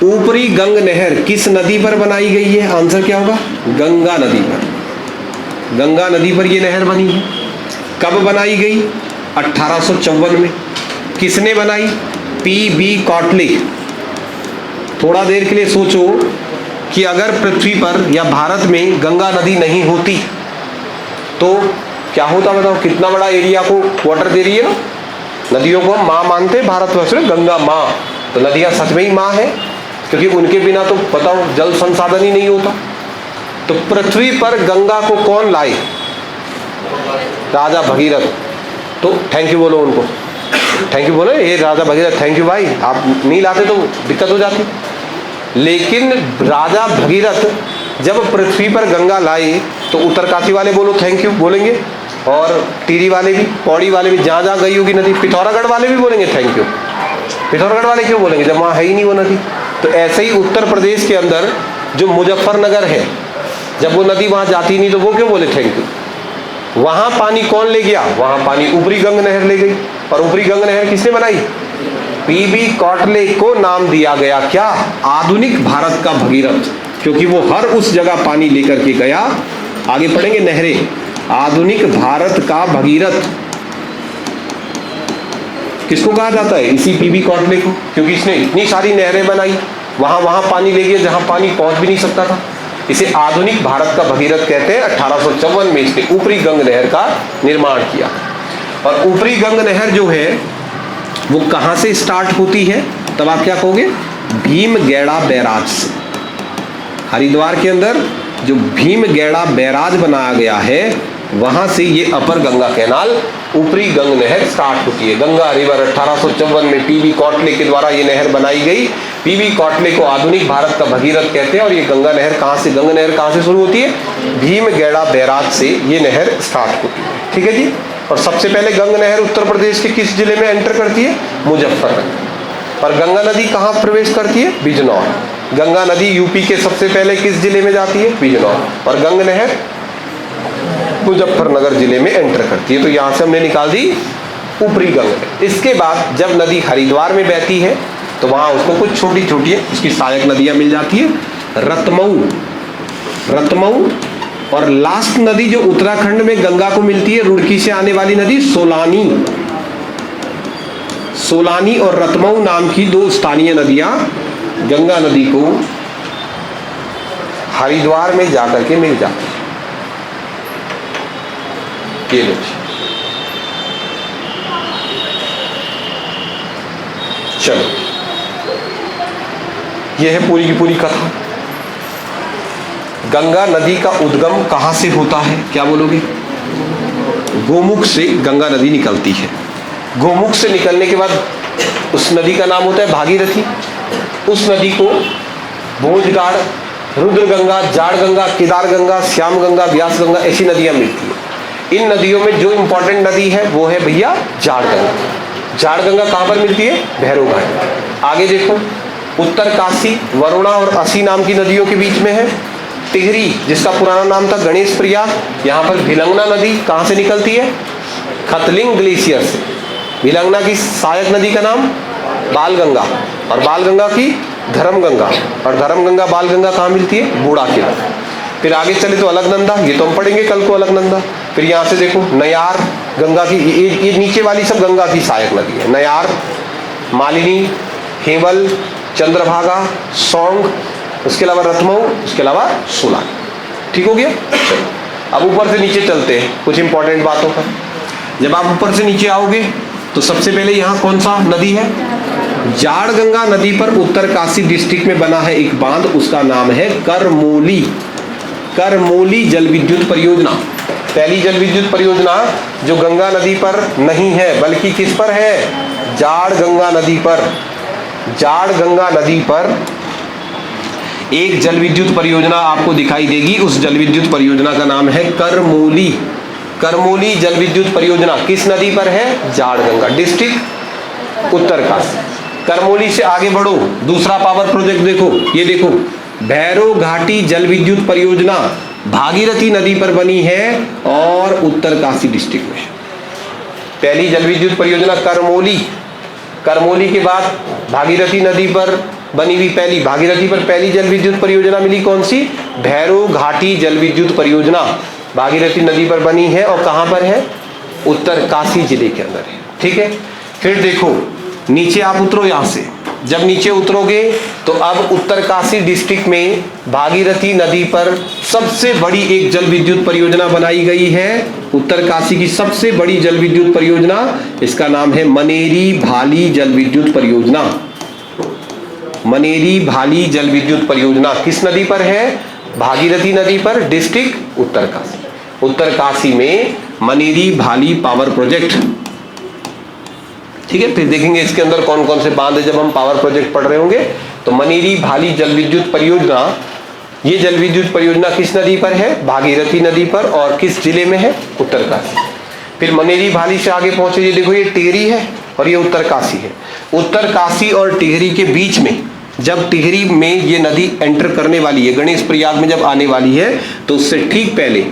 ऊपरी गंग नहर किस नदी पर बनाई गई है, आंसर क्या होगा, गंगा नदी पर। गंगा नदी पर यह नहर बनी है। कब बनाई गई, 1854 में। किसने बनाई? पी.बी. कॉटले। थोड़ा देर के लिए सोचो कि अगर पृथ्वी पर या भारत में गंगा नदी नहीं होती तो क्या होता, बताओ। कितना बड़ा एरिया को वाटर दे रही है ना। नदियों को हम माँ मानते हैं भारतवर्ष में, गंगा माँ। तो नदियाँ सच में ही माँ है, क्योंकि उनके बिना तो बताओ जल संसाधन ही नहीं होता। तो पृथ्वी पर गंगा को कौन लाए? राजा भगीरथ। तो थैंक यू बोलो उनको, थैंक यू बोलो। ये राजा भगीरथ, थैंक यू भाई, आप नहीं लाते तो दिक्कत हो जाती। लेकिन राजा भगीरथ जब पृथ्वी पर गंगा लाए तो उत्तरकाशी वाले बोलो थैंक यू बोलेंगे, और टिहरी वाले भी, पौड़ी वाले भी, जहाँ जहाँ गई होगी नदी, पिथौरागढ़ वाले भी बोलेंगे थैंक यू। पिथौरागढ़ वाले क्यों बोलेंगे जब वहाँ है ही नहीं वो नदी? तो ऐसे ही उत्तर प्रदेश के अंदर जो मुजफ्फरनगर है, जब वो नदी वहाँ जाती नहीं तो वो क्यों बोले थैंक यू? वहाँ पानी कौन ले गया? वहाँ पानी ऊपरी गंग नहर ले गई। और ऊपरी गंग नहर किसने बनाई? पी.बी. कॉटले को नाम दिया गया क्या? आधुनिक भारत का भगीरथ, क्योंकि वो हर उस जगह पानी लेकर के गया। आगे पढ़ेंगे नहरें। आधुनिक भारत का भगीरथ किसको कहा जाता है? इसी पी.बी. कॉटले को, क्योंकि इसने इतनी सारी नहरें बनाई, वहां पानी ले गया जहां पानी पहुंच भी नहीं सकता था। इसे आधुनिक भारत का भगीरथ कहते हैं। 1854 में इसने ऊपरी गंग नहर का निर्माण किया। और ऊपरी गंग नहर जो है वो कहां से स्टार्ट होती है? तब आप क्या कहोगे? भीमगेड़ा बैराज से। हरिद्वार के अंदर जो भीमगेड़ा बैराज बनाया गया है वहां से ये अपर गंगा कैनाल, ऊपरी गंग नहर स्टार्ट होती है। गंगा रिवर 1854 में पी.बी. कॉटले के द्वारा ये नहर बनाई गई। पी.बी. कॉटले को आधुनिक भारत का भगीरथ कहते हैं। और ये गंगा नहर कहाँ से, गंगा नहर कहाँ से शुरू होती है? भीमगेड़ा बैराज से ये नहर स्टार्ट होती है। ठीक है जी। और सबसे पहले गंगा नहर उत्तर प्रदेश के किस जिले में एंटर करती है? मुजफ्फरनगर। और गंगा नदी कहाँ प्रवेश करती है? बिजनौर। गंगा नदी यूपी के सबसे पहले किस जिले में जाती है? बिजनौर। और गंगा नहर मुजफ्फरनगर जिले में एंटर करती है। तो यहाँ से हमने निकाल दी ऊपरी गंगा। इसके बाद जब नदी हरिद्वार में बहती है तो वहाँ उसको कुछ छोटी छोटी उसकी सहायक नदियाँ मिल जाती है, रतमऊ। और लास्ट नदी जो उत्तराखंड में गंगा को मिलती है, रुड़की से आने वाली नदी सोलानी और रतमऊ नाम की दो स्थानीय नदियां गंगा नदी को हरिद्वार में जाकर के मिल जाती है। ये लो, चलो, ये है पूरी की पूरी कथा। गंगा नदी का उद्गम कहां से होता है? क्या बोलोगे? गोमुख से गंगा नदी निकलती है। गोमुख से निकलने के बाद उस नदी का नाम होता है भागीरथी। उस नदी को भोजगाड़, रुद्र गंगा, जाड़ गंगा, केदार गंगा, श्याम गंगा, व्यास गंगा ऐसी नदियां मिलती है। इन नदियों में जो इंपॉर्टेंट नदी है वो है भैया जाड़ गंगा। जाड़ गंगा कहां पर मिलती है? भैरव घाट। आगे देखो, उत्तर काशी, वरुणा और असी नाम की नदियों के बीच में है टिहरी, जिसका पुराना नाम था गणेश प्रयाग। यहाँ पर भिलंगना नदी कहाँ से निकलती है? खतलिंग ग्लेशियर से। भिलंगना की सहायक नदी का नाम बालगंगा, और बालगंगा की धर्मगंगा, और धर्मगंगा बालगंगा कहाँ मिलती है? बूढ़ा किला। फिर आगे चले तो अलकनंदा, ये तो हम पढ़ेंगे कल को, अलकनंदा। फिर यहाँ से देखो नयार गंगा की, ये नीचे वाली सब गंगा की सहायक नदी है। नयार, मालिनी, हेवल, चंद्रभागा, सौंग, उसके अलावा रतमऊ, उसके अलावा सोलानी। ठीक हो गया? चलो अब ऊपर से नीचे चलते हैं कुछ इंपॉर्टेंट बातों पर। जब आप ऊपर से नीचे आओगे तो सबसे पहले यहाँ कौन सा नदी है? जाड़ गंगा नदी पर उत्तरकाशी डिस्ट्रिक्ट में बना है एक बांध, उसका नाम है करमोली जल विद्युत परियोजना। पहली जल विद्युत परियोजना जो गंगा नदी पर नहीं है बल्कि किस पर है? जाड़ गंगा नदी पर। जाड़ गंगा नदी पर एक जल विद्युत परियोजना आपको दिखाई देगी। उस जल विद्युत परियोजना का नाम है करमोली जल विद्युत परियोजना। किस नदी पर है? जाड़ गंगा, डिस्ट्रिक्ट उत्तरकाशी। करमोली से आगे बढ़ो, दूसरा पावर प्रोजेक्ट देखो, ये देखो, भैरव घाटी जल विद्युत परियोजना भागीरथी नदी पर बनी है और उत्तरकाशी डिस्ट्रिक्ट में। पहली जल विद्युत परियोजना करमोली के बाद भागीरथी नदी पर बनी हुई पहली, भागीरथी पर पहली जल विद्युत परियोजना मिली कौन सी? भैरव घाटी जल विद्युत परियोजना भागीरथी नदी पर बनी है। और कहां पर है? उत्तरकाशी जिले के अंदर है। ठीक है, फिर देखो नीचे आप उतरो यहाँ से, जब नीचे उतरोगे तो अब उत्तरकाशी डिस्ट्रिक्ट में भागीरथी नदी पर सबसे बड़ी एक जल विद्युत परियोजना बनाई गई है। उत्तरकाशी की सबसे बड़ी जल विद्युत परियोजना, इसका नाम है मनेरी भाली जल विद्युत परियोजना। मनेरी भाली जल विद्युत परियोजना किस नदी पर है? भागीरथी नदी पर, डिस्ट्रिक्ट उत्तरकाशी। उत्तरकाशी में मनेरी भाली पावर प्रोजेक्ट। ठीक है, फिर देखेंगे इसके अंदर कौन कौन से बांध है जब हम पावर प्रोजेक्ट पढ़ रहे होंगे। तो मनेरी भाली जल विद्युत परियोजना, ये जल विद्युत परियोजना किस नदी पर है? भागीरथी नदी पर, और किस जिले में है? उत्तरकाशी। फिर मनेरी भाली से आगे पहुंचे, ये देखो ये टिहरी है और ये उत्तरकाशी है। उत्तरकाशी और टिहरी के बीच में, जब टिहरी में ये नदी एंटर करने वाली है, गणेश प्रयाग में जब आने वाली है, तो उससे ठीक पहले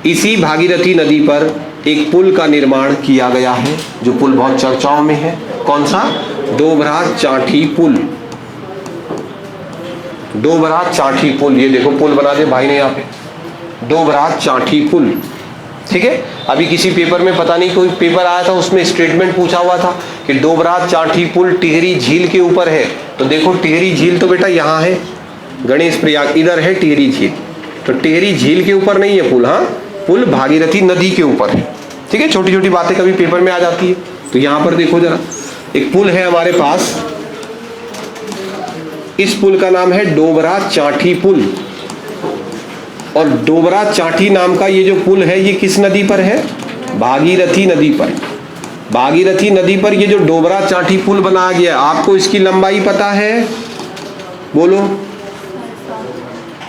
इसी भागीरथी नदी पर एक पुल का निर्माण किया गया है, जो पुल बहुत चर्चाओं में है। कौन सा? डोभरा चांठी पुल। डोभरा चांठी पुल, ये देखो पुल बना दिया भाई ने यहाँ पे, डोभरा चांठी पुल। ठीक है, अभी किसी पेपर में पता नहीं कोई पेपर आया था, उसमें स्टेटमेंट पूछा हुआ था कि डोभरा चांठी पुल टिहरी झील के ऊपर है। तो देखो टिहरी झील तो बेटा यहाँ है, गणेश प्रयाग इधर है टिहरी झील, तो टिहरी झील के ऊपर नहीं है पुल। हाँ, पुल भागीरथी नदी के ऊपर है। ठीक है, छोटी छोटी बातें कभी पेपर में आ जाती है। तो यहां पर देखो जरा, एक पुल है हमारे पास, इस पुल का नाम है डोभरा चांठी पुल। और डोभरा चांठी नाम का ये जो पुल है, ये किस नदी पर है? भागीरथी नदी पर। भागीरथी नदी पर ये जो डोभरा चांठी पुल बनाया गया, आपको इसकी लंबाई पता है? बोलो।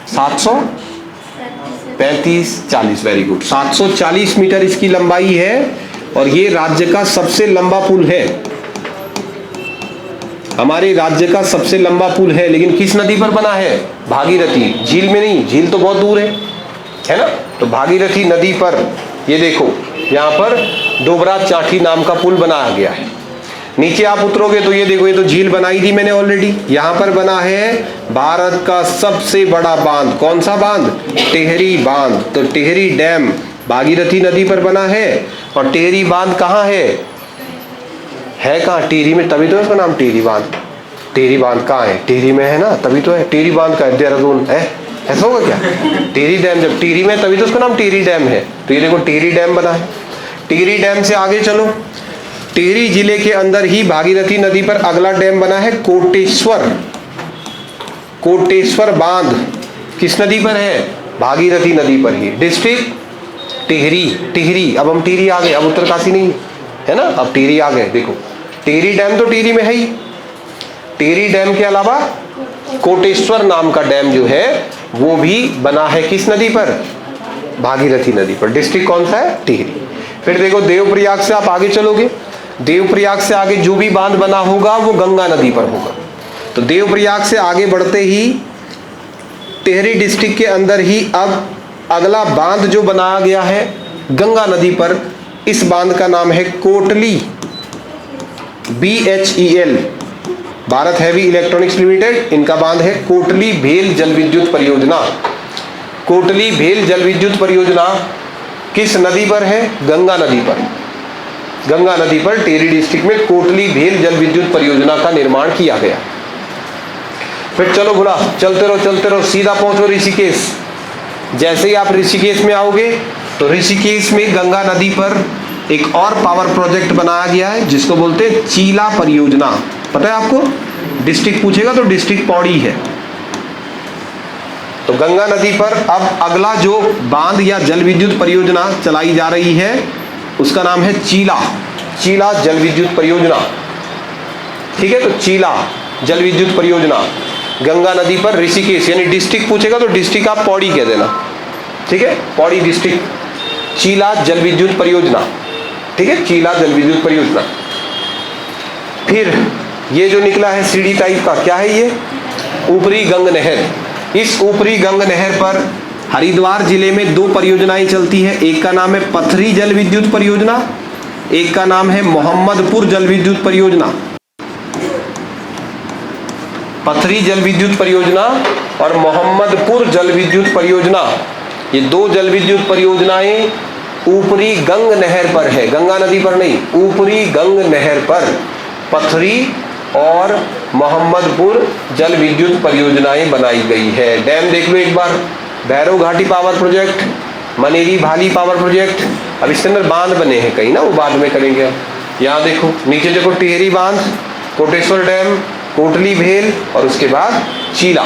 735-40, वेरी गुड। 740 मीटर इसकी लंबाई है, और ये राज्य का सबसे लंबा पुल है। हमारे राज्य का सबसे लंबा पुल है, लेकिन किस नदी पर बना है? भागीरथी, झील में नहीं, झील तो बहुत दूर है ना। तो भागीरथी नदी पर ये देखो, यहाँ पर डोभरा चांठी नाम का पुल बनाया गया है। नीचे आप उतरोगे तो ये देखो, ये तो झील बनाई थी मैंने ऑलरेडी। यहाँ पर बना है भारत का सबसे बड़ा बांध। कौन सा बांध? टिहरी बांध। तो टिहरी डैम भागीरथी नदी पर बना है, और टिहरी बांध कहाँ है कहाँ? टिहरी में, तभी तो है इसका नाम टिहरी बांध। टिहरी बांध कहाँ है? टिहरी में है ना, तभी तो है। टिहरी बांध का है, देहरादून है, ऐसा होगा क्या? टिहरी डैम जब टिहरी में, तभी तो उसका नाम टिहरी डैम है। तो ये देखो टिहरी डैम बना है। टिहरी डैम से आगे चलो, टिहरी जिले के अंदर ही भागीरथी नदी पर अगला डैम बना है कोटेश्वर। कोटेश्वर बांध किस नदी पर है? भागीरथी नदी पर ही, डिस्ट्रिक्ट टिहरी। टिहरी, अब हम टिहरी आ गए, अब उत्तरकाशी नहीं है ना, अब टिहरी आ गए। देखो टिहरी डैम तो टिहरी में है ही। टिहरी डैम के अलावा कोटेश्वर नाम का डैम जो है वो भी बना है किस नदी पर? भागीरथी नदी पर। डिस्ट्रिक्ट कौन सा है? टिहरी। फिर देखो देवप्रयाग से आप आगे चलोगे, देवप्रयाग से आगे जो भी बांध बना होगा वो गंगा नदी पर होगा। तो देवप्रयाग से आगे बढ़ते ही टिहरी डिस्ट्रिक्ट के अंदर ही अब अगला बांध जो बनाया गया है गंगा नदी पर, इस बांध का नाम है Kotli, BHEL, Bharat heavy electronics limited, इनका बांध है कोटली भेल जल विद्युत परियोजना। कोटली भेल जल विद्युत परियोजना किस नदी पर है? गंगा नदी पर। गंगा नदी पर टिहरी डिस्ट्रिक्ट में कोटली भेल जल विद्युत परियोजना का निर्माण किया गया। फिर चलो भोला, चलते रहो, सीधा पहुंचो ऋषिकेश। जैसे ही आप ऋषिकेश में आओगे तो ऋषिकेश में गंगा नदी पर एक और पावर प्रोजेक्ट बनाया गया है, जिसको बोलते हैं चीला परियोजना। पता है आपको? डिस्ट्रिक्ट पूछेगा तो डिस्ट्रिक्ट पौड़ी है। तो गंगा नदी पर अब अगला जो बांध या जल विद्युत परियोजना चलाई जा रही है उसका नाम है चीला जल विद्युत परियोजना। ठीक है, तो चीला जल विद्युत परियोजना गंगा नदी पर ऋषिकेश, यानी डिस्ट्रिक्ट पूछेगा तो डिस्ट्रिक्ट आप पौड़ी कह देना। ठीक है, पौड़ी डिस्ट्रिक्ट, चीला जल विद्युत परियोजना। ठीक है, चीला जल विद्युत परियोजना। फिर ये जो निकला है सीढ़ी टाइप का, क्या है ये? ऊपरी गंग नहर। इस ऊपरी गंग नहर पर हरिद्वार जिले में 2 परियोजनाएं चलती है। एक का नाम है पथरी जल विद्युत परियोजना, एक का नाम है मोहम्मदपुर जल विद्युत परियोजना। पथरी जल विद्युत परियोजना और मोहम्मदपुर जल विद्युत परियोजना, ये 2 जल विद्युत परियोजनाएं ऊपरी गंग नहर पर है, गंगा नदी पर नहीं, ऊपरी गंग नहर पर पथरी और मोहम्मदपुर जल विद्युत परियोजनाएं बनाई गई है। डैम देख लो एक बार, भैरव घाटी पावर प्रोजेक्ट, मनेरी भाली पावर प्रोजेक्ट। अब इसके अंदर बांध बने हैं कहीं ना, वो बाद में करेंगे। अब यहाँ देखो नीचे देखो, टिहरी बांध, कोटेश्वर डैम, कोटली भेल और उसके बाद चीला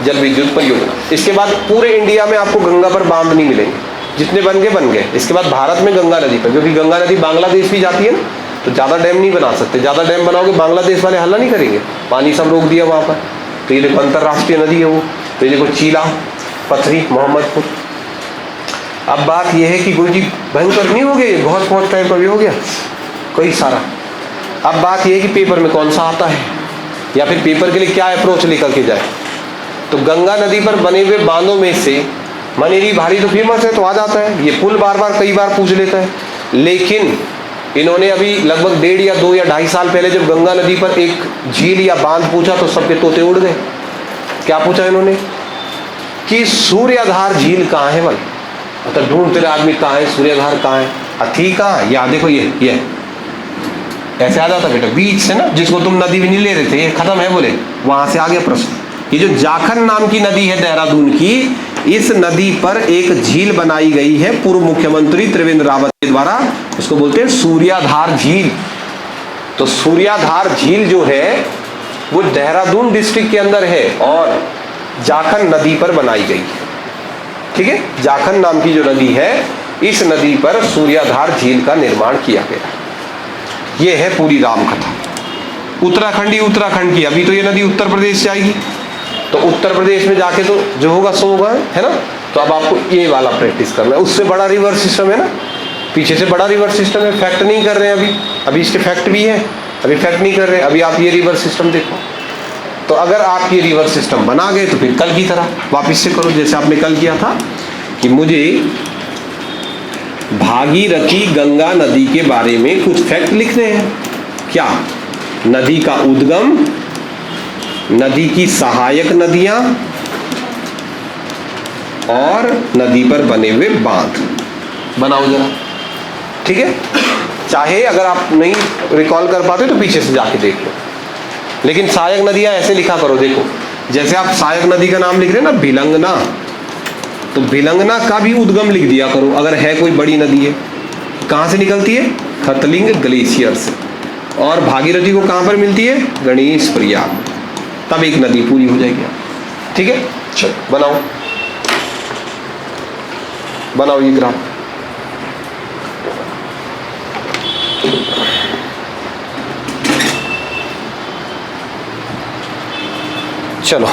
जल विद्युत परियोजना। इसके बाद पूरे इंडिया में आपको गंगा पर बांध नहीं मिलेंगे, जितने बन गए। इसके बाद भारत में गंगा नदी पर, क्योंकि गंगा नदी बांग्लादेश भी जाती है ना, तो ज़्यादा डैम नहीं बना सकते। ज़्यादा डैम बनाओगे बांग्लादेश वाले हल्ला नहीं करेंगे, पानी सब रोक दिया वहाँ पर। तो ये देखो अंतर्राष्ट्रीय नदी है वो। तो ये देखो चीला, पथरी, मोहम्मदपुर। अब बात यह है कि गुरु जी भयंकर नहीं हो गया ये, बहुत टाइम का भी हो गया कई सारा। अब बात यह है कि पेपर में कौन सा आता है, या फिर पेपर के लिए क्या अप्रोच लेकर के जाए। तो गंगा नदी पर बने हुए बांधों में से मनेरी भारी तो फेमस है, तो आ जाता है। ये पुल बार बार कई बार पूछ लेता है, लेकिन इन्होंने अभी लगभग 1.5 या 2 या 2.5 साल पहले जब गंगा नदी पर एक झील या बांध पूछा तो सबके तोते उड़ गए। क्या पूछा इन्होंने कि सूर्याधार झील कहाँ है भाई। मतलब ढूंढते रहे आदमी, कहाँ है सूर्याधार, कहाँ है अथी, कहाँ है। या देखो ये ऐसे आ जाता बेटा, बीच से ना, जिसको तुम नदी भी नहीं ले रहे थे, ये खत्म है बोले, वहां से आ गया प्रश्न। ये जो जाखन नाम की नदी है देहरादून की, इस नदी पर एक झील बनाई गई है पूर्व मुख्यमंत्री त्रिवेंद्र रावत के द्वारा, उसको बोलते हैं सूर्याधार झील। तो सूर्याधार झील जो है वो देहरादून डिस्ट्रिक्ट के अंदर है और जाखन नदी पर बनाई गई है। ठीक है, जाखन नाम की जो नदी है, इस नदी पर सूर्याधार झील का निर्माण किया गया। ये है पूरी राम कथा। उत्तराखंड की, अभी तो ये नदी उत्तर प्रदेश से आएगी, तो उत्तर प्रदेश में जाके तो जो होगा सो होगा, है ना। तो अब आपको ये वाला प्रैक्टिस करना है। उससे बड़ा रिवर सिस्टम है ना, पीछे से बड़ा रिवर सिस्टम है। फैक्ट नहीं कर रहे हैं अभी इसके फैक्ट भी है, अभी फैक्ट नहीं कर रहे। अभी आप ये रिवर सिस्टम देखो। तो अगर आप ये रिवर सिस्टम बना गए तो फिर कल की तरह वापिस से करो, जैसे आपने कल किया था कि मुझे भागीरथी गंगा नदी के बारे में कुछ फैक्ट लिखने हैं। क्या? नदी का उद्गम, नदी की सहायक नदियां और नदी पर बने हुए बांध। बनाओ जरा, ठीक है। चाहे अगर आप नहीं रिकॉल कर पाते तो पीछे से जाके देख लो, लेकिन सहायक नदियां ऐसे लिखा करो। देखो जैसे आप सहायक नदी का नाम लिख रहे हैं ना, भिलंगना, तो भिलंगना का भी उद्गम लिख दिया करो। अगर है कोई बड़ी नदी है, कहाँ से निकलती है? खतलिंग ग्लेशियर से। और भागीरथी को कहाँ पर मिलती है? गणेश प्रयाग। तब एक नदी पूरी हो जाएगी। ठीक है, चलो बनाओ ये ग्राफ। चलो